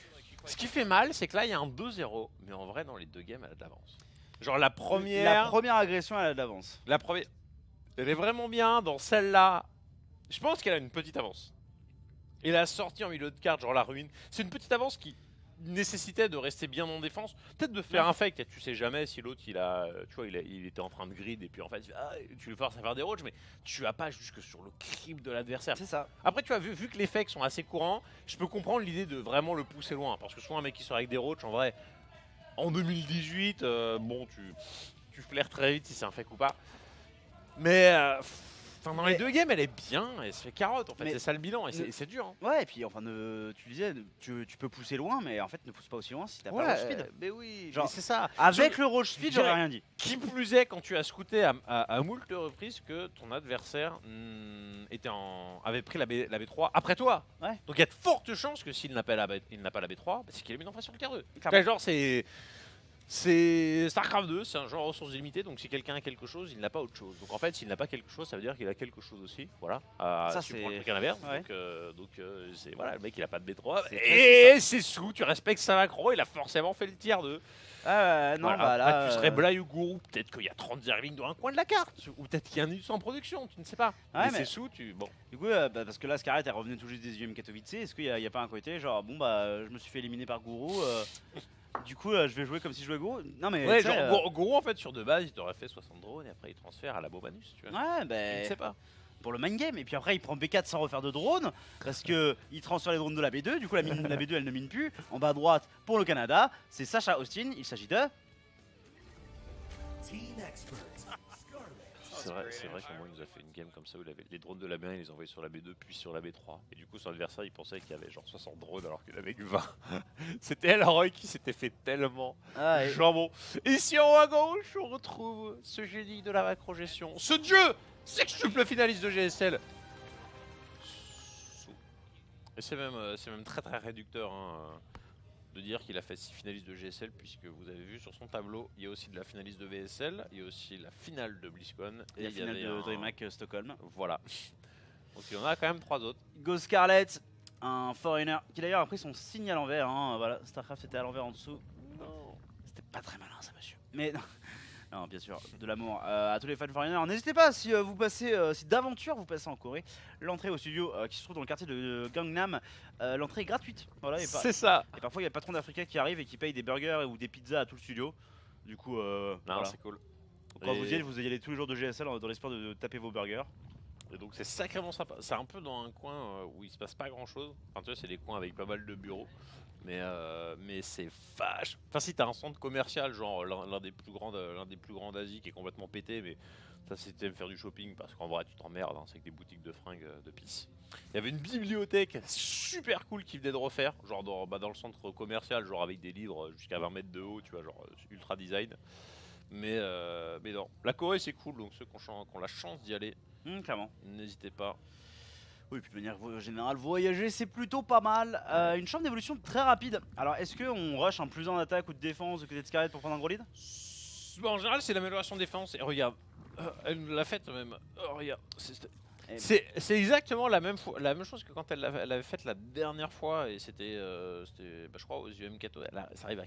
[SPEAKER 6] Ce qui fait mal, c'est que là, il y a un 2-0. Mais en vrai, dans les deux games, elle a de l'avance. Genre la
[SPEAKER 7] La
[SPEAKER 6] première...
[SPEAKER 7] première agression, elle a de l'avance.
[SPEAKER 6] La première... Elle est vraiment bien. Dans celle-là, je pense qu'elle a une petite avance. Et la sortie en milieu de carte, genre la ruine, c'est une petite avance qui nécessitait de rester bien en défense. Peut-être de faire un fake. Tu sais jamais si l'autre, il était en train de grid et puis en fait, tu le forces à faire des roaches, mais tu vas pas jusque sur le crime de l'adversaire.
[SPEAKER 7] C'est ça.
[SPEAKER 6] Après, tu as vu que les fakes sont assez courants, je peux comprendre l'idée de vraiment le pousser loin. Parce que souvent, un mec qui sort avec des roaches, en vrai, en 2018, bon, tu flaires très vite si c'est un fake ou pas. Mais dans les deux games, elle est bien, elle se fait carotte en fait,
[SPEAKER 7] Mais
[SPEAKER 6] c'est ça le bilan et c'est dur. Hein.
[SPEAKER 7] Ouais, et puis enfin, tu disais, tu peux pousser loin, mais en fait, ne pousse pas aussi loin si t'as pas le roach speed.
[SPEAKER 6] Mais oui,
[SPEAKER 7] Genre,
[SPEAKER 6] c'est ça.
[SPEAKER 7] Avec le roach speed, j'aurais rien dit.
[SPEAKER 6] Qui plus est quand tu as scouté à moult reprises que ton adversaire avait pris la B3 après toi.
[SPEAKER 7] Ouais.
[SPEAKER 6] Donc il y a de fortes chances que s'il n'a pas la B3, bah, c'est qu'il est mis en face sur le tier 2.
[SPEAKER 7] Clairement.
[SPEAKER 6] Genre c'est StarCraft 2, c'est un jeu en ressources illimitées, donc si quelqu'un a quelque chose, il n'a pas autre chose. Donc en fait, s'il n'a pas quelque chose, ça veut dire qu'il a quelque chose aussi. Voilà.
[SPEAKER 7] Ça,
[SPEAKER 6] si tu
[SPEAKER 7] c'est-
[SPEAKER 6] prends le truc inverse.
[SPEAKER 7] Ouais.
[SPEAKER 6] Donc c'est voilà, le mec il a pas de B3.
[SPEAKER 7] C'est
[SPEAKER 6] Et c'est sous, tu respectes sa macro, il a forcément fait le tier 2.
[SPEAKER 7] Ah non,
[SPEAKER 6] Voilà.
[SPEAKER 7] bah là.
[SPEAKER 6] Après, tu serais Blay ou Gourou, peut-être qu'il y a 30 zerglings dans un coin de la carte, ou peut-être qu'il y a un Nidus en production, tu ne sais pas.
[SPEAKER 7] Ouais,
[SPEAKER 6] mais
[SPEAKER 7] mais-
[SPEAKER 6] c'est sous, bon.
[SPEAKER 7] Du coup, parce que là, Scarlett, elle revenait tout juste des UM Katowice. Est-ce qu'il y a pas un côté genre, bon, bah, je me suis fait éliminer par Gourou. Du coup, je vais jouer comme si je jouais Gourou. Non, mais.
[SPEAKER 6] Ouais,
[SPEAKER 7] tu sais,
[SPEAKER 6] genre Gourou en fait sur de base, il t'aurait fait 60 drones et après il transfère à la Bobanus, tu vois.
[SPEAKER 7] Ouais,
[SPEAKER 6] Je
[SPEAKER 7] bah.
[SPEAKER 6] ne sais pas.
[SPEAKER 7] Pour le mind game. Et puis après, il prend B4 sans refaire de drone. Parce que il transfère les drones de la B2. Du coup, la B2, elle ne mine plus. En bas à droite, pour le Canada, c'est Sacha Austin. Il s'agit de.
[SPEAKER 1] Team Expert. Scarlet.
[SPEAKER 6] C'est vrai qu'au moins il nous a fait une game comme ça où il avait les drones de la B1, il les envoyait sur la B2 puis sur la B3. Et du coup son adversaire il pensait qu'il y avait genre 60 drones alors qu'il avait que 20. C'était Elroy qui s'était fait tellement
[SPEAKER 7] Ah, et-
[SPEAKER 6] jambon. Ici en haut à gauche on retrouve ce génie de la macro-gestion. Ce dieu sextuple finaliste de GSL. Et c'est même très très réducteur hein, de dire qu'il a fait 6 finalistes de GSL puisque vous avez vu sur son tableau, il y a aussi de la finaliste de VSL, il y a aussi la finale de BlizzCon
[SPEAKER 7] Et la
[SPEAKER 6] il y
[SPEAKER 7] finale
[SPEAKER 6] avait
[SPEAKER 7] de
[SPEAKER 6] un-
[SPEAKER 7] DreamHack Stockholm.
[SPEAKER 6] Voilà. Donc il y en a quand même 3 autres.
[SPEAKER 7] Go Scarlett, un foreigner qui d'ailleurs a pris son signe à l'envers. Hein. Voilà, Starcraft était à l'envers en dessous. C'était pas très malin ça, monsieur. Mais non, bien sûr, de l'amour à tous les fans foreigners. N'hésitez pas si vous passez, si d'aventure vous passez en Corée, l'entrée au studio qui se trouve dans le quartier de Gangnam, l'entrée est gratuite. Voilà,
[SPEAKER 6] C'est ça.
[SPEAKER 7] et parfois il y a le patron d'Africa qui arrive et qui paye des burgers ou des pizzas à tout le studio. Du coup,
[SPEAKER 6] Non,
[SPEAKER 7] voilà.
[SPEAKER 6] c'est cool.
[SPEAKER 7] Quand
[SPEAKER 6] Et-
[SPEAKER 7] vous y allez tous les jours de GSL dans l'espoir de taper vos burgers.
[SPEAKER 6] Et donc c'est sacrément sympa. C'est un peu dans un coin où il se passe pas grand chose. Enfin tu vois c'est des coins avec pas mal de bureaux. Mais c'est vache. Enfin si t'as un centre commercial genre l'un des plus grands d'Asie qui est complètement pété, mais ça c'était faire du shopping parce qu'en vrai tu t'emmerdes, hein, c'est avec des boutiques de fringues de pisse. Il y avait une bibliothèque super cool qui venait de refaire, genre dans le centre commercial, genre avec des livres jusqu'à 20 mètres de haut, tu vois, genre ultra design. Mais non, la Corée c'est cool, donc ceux qui ont la chance d'y aller,
[SPEAKER 7] Clairement.
[SPEAKER 6] n'hésitez pas.
[SPEAKER 7] Oui, puis de manière générale, voyager c'est plutôt pas mal. Une chambre d'évolution très rapide. Alors, est-ce qu'on rush en plus en attaque ou de défense de côté de Scarlett pour prendre un gros lead?
[SPEAKER 6] En général, c'est l'amélioration de défense. Et regarde, elle nous l'a faite même. Regarde,
[SPEAKER 7] Eh
[SPEAKER 6] c'est exactement la même chose que quand elle l'avait faite la dernière fois. Et c'était, bah, je crois, aux UM4. Ça arrive à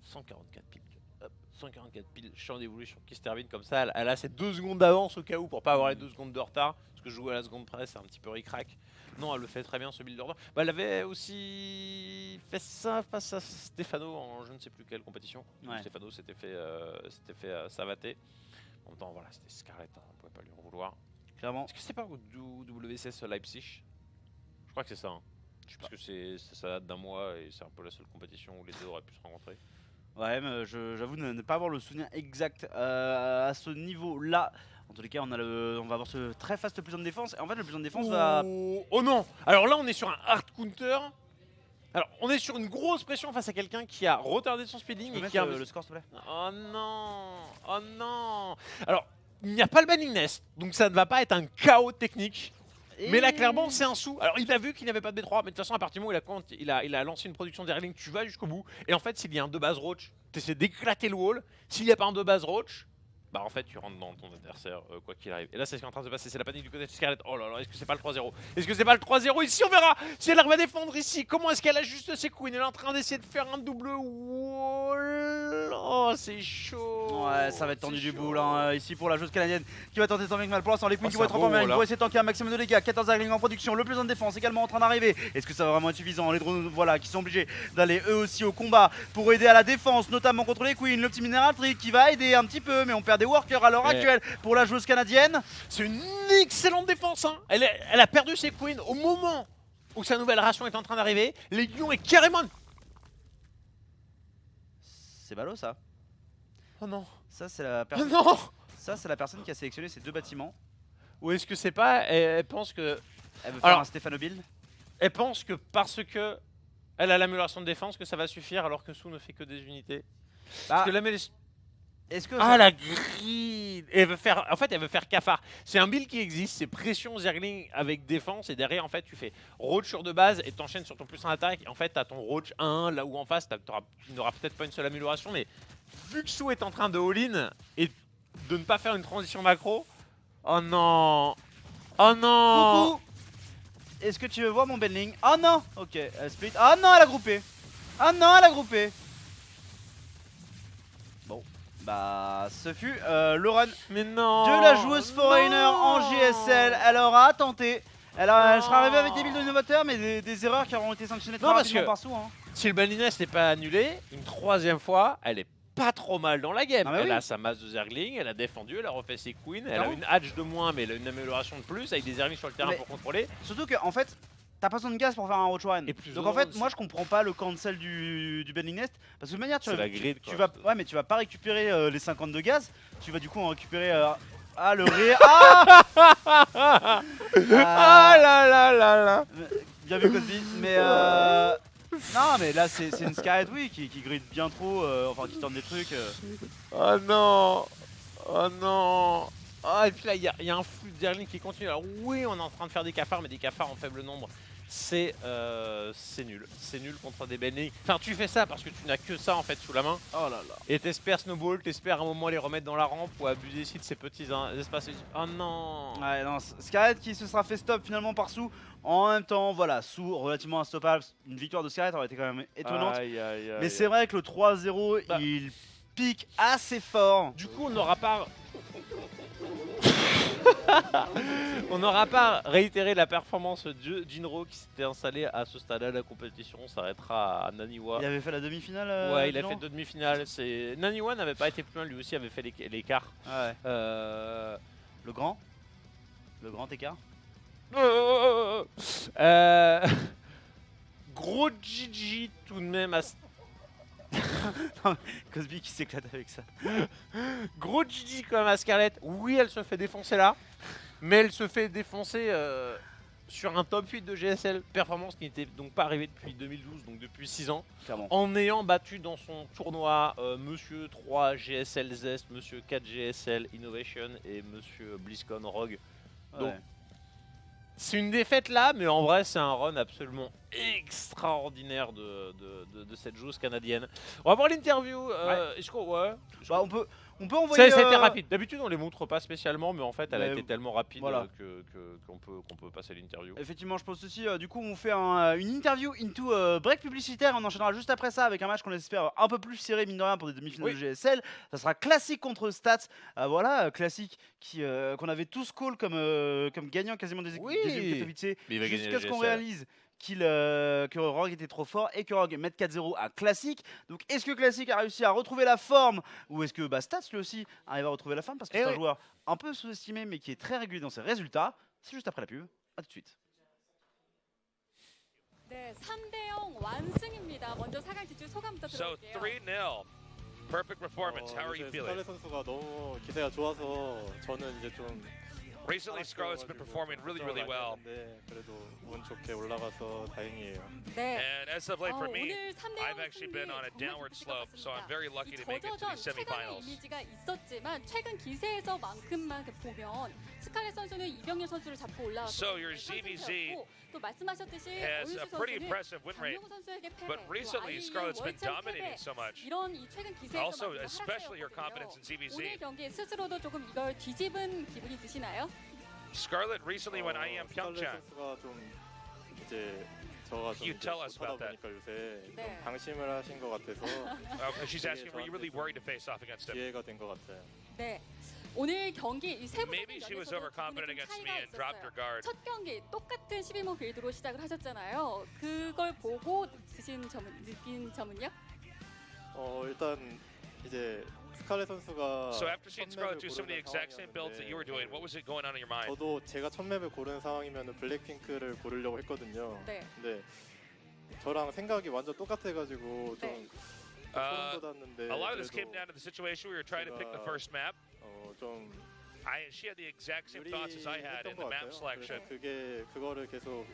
[SPEAKER 6] 144 piles. Hop, 144 piles, champ d'évolution qui se termine comme ça. Elle a ces 2 secondes d'avance au cas où pour pas avoir les 2 secondes de retard. Parce que jouer à la seconde près, c'est un petit peu ric-rac. Non, elle le fait très bien ce build order. Bah, elle avait aussi fait ça face à Stefano en je ne sais plus quelle compétition.
[SPEAKER 7] Ouais.
[SPEAKER 6] Stefano s'était fait savater. En même temps, voilà, c'était Scarlett, hein, on pouvait pas lui en vouloir.
[SPEAKER 7] Clairement.
[SPEAKER 6] Est-ce que c'est pas au WCS Leipzig? Je crois que c'est ça. Hein. Parce que ça date d'un mois et c'est un peu la seule compétition où les deux auraient pu se rencontrer.
[SPEAKER 7] Ouais, mais j'avoue ne pas avoir le souvenir exact à ce niveau-là. En tous les cas, on va avoir ce très fast plus en défense. Et en fait, le plus en défense va.
[SPEAKER 6] Oh non! Alors là, on est sur un hard counter. Alors, on est sur une grosse pression face à quelqu'un qui a retardé son speeding
[SPEAKER 7] Tu peux
[SPEAKER 6] et
[SPEAKER 7] mettre
[SPEAKER 6] qui a.
[SPEAKER 7] le score, s'il te plaît?
[SPEAKER 6] Oh non! Oh non! Alors, il n'y a pas le banning nest, donc ça ne va pas être un chaos technique. Mais là, clairement, c'est un sou. Alors, il a vu qu'il n'avait pas de B3, mais de toute façon, à partir du moment où il a lancé une production d'Airling, tu vas jusqu'au bout. Et en fait, s'il y a un 2 base roach, tu essaies d'éclater le wall. S'il n'y a pas un 2 base roach, bah en fait tu rentres dans ton adversaire quoi qu'il arrive. Et là c'est ce qui est en train de se passer, c'est la panique du côté de Scarlett. Oh là là, est-ce que c'est pas le 3-0? Est-ce que c'est pas le 3-0 ici? On verra si elle arrive à défendre ici. Comment est-ce qu'elle ajuste ses queens? Elle est en train d'essayer de faire un double wall. Oh c'est chaud.
[SPEAKER 7] Ouais, ça va être tendu
[SPEAKER 6] C'est
[SPEAKER 7] du
[SPEAKER 6] chaud.
[SPEAKER 7] boule ici pour la joueuse canadienne qui va tenter tant bien que mal. Pour l'instant, les queens
[SPEAKER 6] Oh,
[SPEAKER 7] qui vont
[SPEAKER 6] c'est
[SPEAKER 7] être en
[SPEAKER 6] beau,
[SPEAKER 7] première ligne
[SPEAKER 6] là.
[SPEAKER 7] vont essayer de tanker un maximum de dégâts. 14 Zerglings en production, le plus en défense également en train d'arriver. Est-ce que ça va vraiment être suffisant? Les drones, voilà, qui sont obligés d'aller eux aussi au combat pour aider à la défense, notamment contre les queens. Le petit minéral trick qui va aider un petit peu, mais on perd des workers à l'heure actuelle pour la joueuse canadienne.
[SPEAKER 6] C'est une excellente défense. Hein. Elle a perdu ses queens au moment où sa nouvelle ration est en train d'arriver. Légion est carrément...
[SPEAKER 7] C'est ballot ça.
[SPEAKER 6] Oh non.
[SPEAKER 7] Ça, c'est la
[SPEAKER 6] Oh
[SPEAKER 7] personne.
[SPEAKER 6] non.
[SPEAKER 7] Ça, c'est la personne qui a sélectionné ces deux bâtiments.
[SPEAKER 6] Ou est-ce que c'est pas... Elle pense que...
[SPEAKER 7] Elle veut faire
[SPEAKER 6] Alors-
[SPEAKER 7] un Stéphano build.
[SPEAKER 6] Elle pense que parce que elle a l'amélioration de défense que ça va suffire alors que Sou ne fait que des unités. Parce
[SPEAKER 7] Bah,
[SPEAKER 6] que l'amélioration...
[SPEAKER 7] est-ce que
[SPEAKER 6] Ah
[SPEAKER 7] ça-
[SPEAKER 6] la grille. Elle veut faire... En fait elle veut faire cafard. C'est un build qui existe, c'est pression Zergling avec défense et derrière en fait tu fais roach sur de base et t'enchaînes sur ton plus en attaque. Et en fait t'as ton roach 1 là où en face tu n'auras peut-être pas une seule amélioration mais vu que Sou est en train de all-in et de ne pas faire une transition macro... Oh non. Oh non.
[SPEAKER 7] Coucou. Est-ce que tu veux voir mon Benling? Oh non. Ok, elle split. Oh non, elle a groupé. Oh non, elle a groupé. Bon, bah ce fut le run
[SPEAKER 6] Mais non.
[SPEAKER 7] de la joueuse Foreigner en
[SPEAKER 6] Non.
[SPEAKER 7] GSL. Elle aura tenté. Elle sera arrivée avec des builds innovateurs, mais des erreurs qui auront été sanctionnées très
[SPEAKER 6] Non, parce
[SPEAKER 7] rapidement
[SPEAKER 6] que-
[SPEAKER 7] par Sou. Hein.
[SPEAKER 6] Si le Balinès n'est pas annulé, une troisième fois, elle est pas trop mal dans la game.
[SPEAKER 7] Ah bah
[SPEAKER 6] Elle
[SPEAKER 7] oui.
[SPEAKER 6] a sa masse de Zergling, elle a défendu, elle a refait ses queens, elle a
[SPEAKER 7] Clairement.
[SPEAKER 6] une hatch de moins, mais elle a une amélioration de plus avec des Zerglings sur le terrain
[SPEAKER 7] Mais-
[SPEAKER 6] pour contrôler.
[SPEAKER 7] Surtout que en fait, t'as pas besoin de gaz pour faire un roach one.
[SPEAKER 6] Et plus
[SPEAKER 7] Donc
[SPEAKER 6] de
[SPEAKER 7] en fait,
[SPEAKER 6] drones
[SPEAKER 7] moi
[SPEAKER 6] aussi.
[SPEAKER 7] je comprends pas le cancel du Bending Nest parce que de manière tu
[SPEAKER 6] C'est
[SPEAKER 7] vas,
[SPEAKER 6] la grid,
[SPEAKER 7] tu
[SPEAKER 6] quoi.
[SPEAKER 7] vas ouais mais tu vas pas récupérer les 50 de gaz, tu vas du coup en récupérer ah le ré ah,
[SPEAKER 6] Ah là là là là.
[SPEAKER 7] bien vu Cosby mais non mais là c'est une Scarlett oui qui gride bien trop enfin qui tente des trucs
[SPEAKER 6] Oh non. Oh non. Ah, et puis là, il y a un flux de Zerglings qui continue. Alors oui, on est en train de faire des cafards, mais des cafards en faible nombre. C'est nul. C'est nul contre des Benlings. Enfin, tu fais ça parce que tu n'as que ça en fait sous la main.
[SPEAKER 7] oh là là.
[SPEAKER 6] Et t'espères snowball, t'espères à un moment les remettre dans la rampe ou abuser ici de ces petits espaces. Oh non.
[SPEAKER 7] Ouais non Scarlett qui se sera fait stop finalement par Sou. En même temps voilà Sou relativement instoppable. Une victoire de Scarlett aurait été quand même étonnante.
[SPEAKER 6] Aïe, aïe, aïe,
[SPEAKER 7] Mais c'est vrai que le 3-0
[SPEAKER 6] Bah.
[SPEAKER 7] il pique assez fort.
[SPEAKER 6] Du coup, on n'aura pas. On n'aura pas réitéré la performance de Jinro qui s'était installé à ce stade-là de la compétition. On s'arrêtera à Naniwa.
[SPEAKER 7] Il avait fait la demi-finale
[SPEAKER 6] Ouais, il a
[SPEAKER 7] Dylan
[SPEAKER 6] fait deux demi-finales. Naniwa n'avait pas été plus loin, lui aussi avait fait l'écart.
[SPEAKER 7] Ouais.
[SPEAKER 6] Euh...
[SPEAKER 7] Le grand écart.
[SPEAKER 6] Euh... Gros GG tout de même à...
[SPEAKER 7] Cosby qui s'éclate avec ça.
[SPEAKER 6] Gros GG quand même à Scarlett. Oui, elle se fait défoncer là, mais elle se fait défoncer sur un top 8 de GSL. Performance qui n'était donc pas arrivée depuis 2012, donc depuis 6 ans.
[SPEAKER 7] Clairement.
[SPEAKER 6] En ayant battu dans son tournoi Monsieur 3 GSL Zest, Monsieur 4 GSL Innovation et Monsieur BlizzCon Rogue. Donc,
[SPEAKER 7] Ouais.
[SPEAKER 6] c'est une défaite là, mais en vrai c'est un run absolument extraordinaire de cette joueuse canadienne. On va voir l'interview. Est-ce qu'on... Ouais.
[SPEAKER 7] Bah, on peut envoyer.
[SPEAKER 6] Ça a été rapide. D'habitude on les montre pas spécialement, mais en fait elle a
[SPEAKER 7] Mais
[SPEAKER 6] été tellement rapide
[SPEAKER 7] voilà.
[SPEAKER 6] qu'on peut passer l'interview.
[SPEAKER 7] Effectivement, je pense aussi. Du coup, on fait une interview into break publicitaire. On enchaînera juste après ça avec un match qu'on espère un peu plus serré, mine de rien, pour des demi-finales
[SPEAKER 6] Oui.
[SPEAKER 7] de GSL. Ça sera classique contre Stats. Voilà, classique qu'on avait tous call comme gagnant quasiment des
[SPEAKER 6] Oui.
[SPEAKER 7] Katowice.
[SPEAKER 6] Mais il va gagner
[SPEAKER 7] Jusqu'à
[SPEAKER 6] la
[SPEAKER 7] ce qu'on
[SPEAKER 6] GSL.
[SPEAKER 7] réalise que Rogue était trop fort et que Rogue mette 4-0 à Classic. Donc est-ce que Classic a réussi à retrouver la forme ou est-ce que Stats lui aussi arrive à retrouver la forme parce que c'est un
[SPEAKER 6] oui.
[SPEAKER 7] joueur un peu sous-estimé mais qui est très régulier dans ses résultats. C'est juste après la pub. A tout de suite.
[SPEAKER 8] 네, 3대0 완승입니다. 먼저 4강 진출 소감부터
[SPEAKER 1] So
[SPEAKER 8] 들어볼게요.
[SPEAKER 1] 3-0. Perfect performance. How are you
[SPEAKER 4] 이제
[SPEAKER 1] feeling?
[SPEAKER 4] 스칼렛 선수가 너무 기세가 좋아서 저는 이제 좀
[SPEAKER 9] Recently, Scarlett's been performing really well.
[SPEAKER 10] 그래도 운 좋게 올라가서 다행이에요.
[SPEAKER 8] 네.
[SPEAKER 9] And as of late for me,
[SPEAKER 8] 오늘 3대0
[SPEAKER 9] I've actually been on a downward slope, so I'm very lucky to make it to the
[SPEAKER 8] 저저전 최강의
[SPEAKER 9] semifinals.
[SPEAKER 8] 이미지가 있었지만 최근 기세에서만큼만 보면 스칼렛 선수는 이병렬 선수를 잡고 올라왔고
[SPEAKER 9] So your ZVZ
[SPEAKER 8] 또 말씀하셨듯이
[SPEAKER 9] has a
[SPEAKER 8] 오윤수
[SPEAKER 9] pretty
[SPEAKER 8] 선수는
[SPEAKER 9] impressive win rate,
[SPEAKER 8] 강용호 선수에게 패배,
[SPEAKER 9] but recently
[SPEAKER 8] 또
[SPEAKER 9] Scarlett's been
[SPEAKER 8] 월챔
[SPEAKER 9] dominating
[SPEAKER 8] 패배,
[SPEAKER 9] so much.
[SPEAKER 8] 이런 이 최근 기세에서
[SPEAKER 9] Also, especially your confidence in
[SPEAKER 8] 오늘
[SPEAKER 9] ZVZ.
[SPEAKER 8] 경기 스스로도 조금 이걸 뒤집은 기분이 드시나요?
[SPEAKER 9] Scarlett recently went IEM
[SPEAKER 10] 스칼렛
[SPEAKER 9] Pyeongchang.
[SPEAKER 10] 선수가 좀 이제 저가 좀
[SPEAKER 9] You tell us
[SPEAKER 10] 못하다
[SPEAKER 9] about that.
[SPEAKER 10] 보니까 요새
[SPEAKER 8] 네.
[SPEAKER 10] 좀 방심을 하신 것 같아서
[SPEAKER 9] She's asking, were you really worried to face off against him?
[SPEAKER 10] 기회가 된 것 같아요.
[SPEAKER 8] 네. 오늘 경기 이 세
[SPEAKER 9] Maybe
[SPEAKER 8] 번째
[SPEAKER 9] she was
[SPEAKER 8] 연에서도
[SPEAKER 9] overconfident
[SPEAKER 8] 두 분의 좀
[SPEAKER 9] against me
[SPEAKER 8] 차이가
[SPEAKER 9] and dropped her
[SPEAKER 8] 있었어요.
[SPEAKER 9] guard.
[SPEAKER 8] 첫 경기 똑같은 11모 빌드로 시작을 하셨잖아요. 그걸 보고 느낀 점은요?
[SPEAKER 10] 일단 이제 스칼렛 선수가
[SPEAKER 9] So after seeing
[SPEAKER 10] 첫
[SPEAKER 9] Scarlett
[SPEAKER 10] 맵을
[SPEAKER 9] do some of the
[SPEAKER 10] 고르는
[SPEAKER 9] exact same builds that you were doing,
[SPEAKER 10] 상황이었는데
[SPEAKER 9] what was it going on in your mind?
[SPEAKER 10] 저도 제가 첫 맵을 고른 상황이면 블랙핑크를 고르려고 했거든요.
[SPEAKER 8] 네.
[SPEAKER 10] 근데 저랑 생각이 완전 똑같아가지고 좀
[SPEAKER 8] 네.
[SPEAKER 10] 소름 돋았는데
[SPEAKER 9] A lot of this came
[SPEAKER 10] 그래도
[SPEAKER 9] down to the situation where we were trying to pick the first map.
[SPEAKER 10] 좀
[SPEAKER 9] She had the exact same thoughts as I had in
[SPEAKER 10] 유리했던
[SPEAKER 9] the
[SPEAKER 10] 것
[SPEAKER 9] map
[SPEAKER 10] 같아요.
[SPEAKER 9] selection.
[SPEAKER 10] 그래서 그거를 계속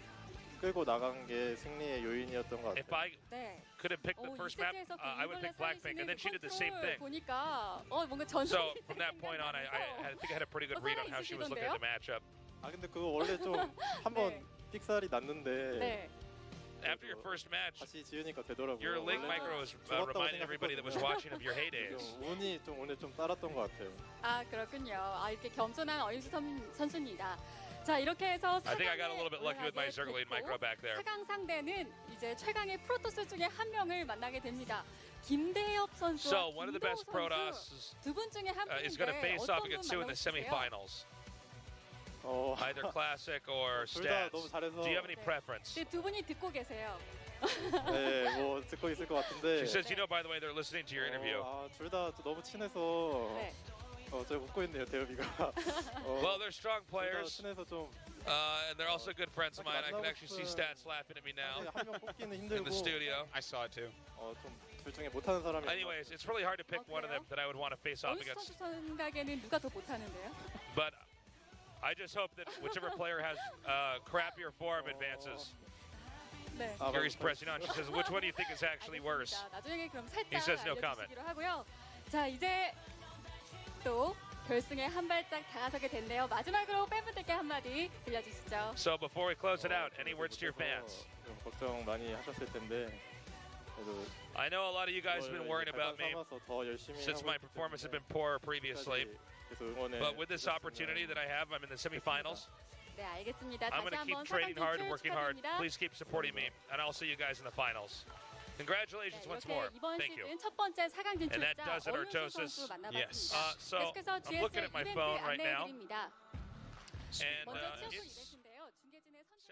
[SPEAKER 10] 끌고 나간 게 승리의 요인이었던 것
[SPEAKER 9] If
[SPEAKER 10] 같아요.
[SPEAKER 9] I
[SPEAKER 8] 네.
[SPEAKER 9] could have picked the first map, I would pick Blackpink, and then she did the same thing.
[SPEAKER 8] 보니까 뭔가
[SPEAKER 9] So
[SPEAKER 8] 전성기
[SPEAKER 9] from that point on, I think I had a pretty good read on how she was looking at the matchup.
[SPEAKER 10] 근데 그거 원래 좀 한번
[SPEAKER 8] 네.
[SPEAKER 10] 삑살이 났는데
[SPEAKER 8] 네.
[SPEAKER 9] After your first match,
[SPEAKER 10] 다시 지으니까 되더라고요.
[SPEAKER 9] your link
[SPEAKER 10] 원래는
[SPEAKER 9] micro was
[SPEAKER 10] 죽었다고
[SPEAKER 9] reminding everybody that was
[SPEAKER 10] 생각했거든요.
[SPEAKER 9] watching of your heydays.
[SPEAKER 10] 좀 운이 좀 오늘 좀 따랐던 것 같아요.
[SPEAKER 8] 그렇군요. 이렇게 겸손한 어윤수 선수입니다. 자, 이렇게 해서
[SPEAKER 9] I think I got a little bit lucky with my Zergling micro back there.
[SPEAKER 8] 4강 상대는 이제 최강의 프로토스 중에 한 명을 만나게 됩니다. 김대엽 선수와
[SPEAKER 9] So one of the
[SPEAKER 8] 김도우
[SPEAKER 9] best
[SPEAKER 8] 선수
[SPEAKER 9] Protoss
[SPEAKER 8] 두 분 중에 한
[SPEAKER 9] is going to
[SPEAKER 8] 분인데
[SPEAKER 9] face
[SPEAKER 8] 어떤
[SPEAKER 9] off
[SPEAKER 8] 분
[SPEAKER 9] against two in
[SPEAKER 8] 만나고
[SPEAKER 9] the
[SPEAKER 8] 싶으세요?
[SPEAKER 9] semifinals, either classic or
[SPEAKER 10] 둘 다
[SPEAKER 9] stats.
[SPEAKER 10] 너무 잘해서
[SPEAKER 9] Do you have any
[SPEAKER 8] 네.
[SPEAKER 9] preference?
[SPEAKER 8] 네, 두 분이 듣고 계세요.
[SPEAKER 10] 네, 뭐 듣고 있을 것 같은데.
[SPEAKER 9] She says, you know, by the way, they're listening to your interview.
[SPEAKER 10] 둘 다 너무 친해서
[SPEAKER 8] 네.
[SPEAKER 10] 저 웃고 있네요, 대엽이가.
[SPEAKER 9] Well, they're strong
[SPEAKER 10] 둘 다
[SPEAKER 9] players,
[SPEAKER 10] 친해서 좀
[SPEAKER 9] and they're also good friends of mine. I can actually see stats laughing at me now
[SPEAKER 10] 한명 뽑기는
[SPEAKER 9] in
[SPEAKER 10] 힘들고
[SPEAKER 9] the studio.
[SPEAKER 6] I saw it too.
[SPEAKER 10] 좀둘 중에 못하는 사람이.
[SPEAKER 9] Anyways, it's really hard to pick one of them that I would want to face off
[SPEAKER 8] 어윤수
[SPEAKER 9] against.
[SPEAKER 8] 선수 생각에는 누가 더 못하는데요?
[SPEAKER 9] But I just hope that whichever player has crappier form advances.
[SPEAKER 8] 네.
[SPEAKER 9] Gary's pressing on. She says, which one do you think is actually worse?
[SPEAKER 8] 알겠습니다. 나중에 그럼 살짝
[SPEAKER 9] He says no comment.
[SPEAKER 8] 알려주시기로 하고요. 자, 이제 또 결승에 한 발짝 다가서게 됐네요. 마지막으로 팬분들께 한마디 들려주시죠.
[SPEAKER 9] So before we close it out, any words to your fans?
[SPEAKER 10] 좀 걱정 많이 하셨을 텐데. 그래도
[SPEAKER 9] I know a lot of you guys have been worrying about me
[SPEAKER 10] 더 열심히
[SPEAKER 9] since
[SPEAKER 10] 하고
[SPEAKER 9] my
[SPEAKER 10] 있기
[SPEAKER 9] performance had
[SPEAKER 10] 때문에
[SPEAKER 9] been poor previously.
[SPEAKER 10] 계속 응원해
[SPEAKER 9] But with this
[SPEAKER 10] 주셨으면
[SPEAKER 9] opportunity that I have, I'm in the semifinals.
[SPEAKER 8] 네, 알겠습니다.
[SPEAKER 9] I'm
[SPEAKER 8] 다시
[SPEAKER 9] going to keep
[SPEAKER 8] 한번
[SPEAKER 9] training hard and
[SPEAKER 8] 4강
[SPEAKER 9] working hard.
[SPEAKER 8] 축하드립니다.
[SPEAKER 9] Please keep supporting me, and I'll see you guys in the finals. Congratulations once more.
[SPEAKER 8] 이렇게 이번
[SPEAKER 9] Thank you.
[SPEAKER 8] 시즌 첫 번째 4강
[SPEAKER 9] And that
[SPEAKER 8] 진출자
[SPEAKER 9] does it,
[SPEAKER 8] 어윤수
[SPEAKER 9] Artosis.
[SPEAKER 8] 선수
[SPEAKER 6] Yes.
[SPEAKER 8] 만나봤습니다.
[SPEAKER 9] So
[SPEAKER 8] 계속해서
[SPEAKER 9] I'm
[SPEAKER 8] GS
[SPEAKER 9] looking at my
[SPEAKER 8] 이벤트
[SPEAKER 9] phone right now,
[SPEAKER 8] 안내해드립니다.
[SPEAKER 9] and
[SPEAKER 8] 먼저
[SPEAKER 9] it's
[SPEAKER 8] 치어풀 이벤트인데요. 중계진의 선수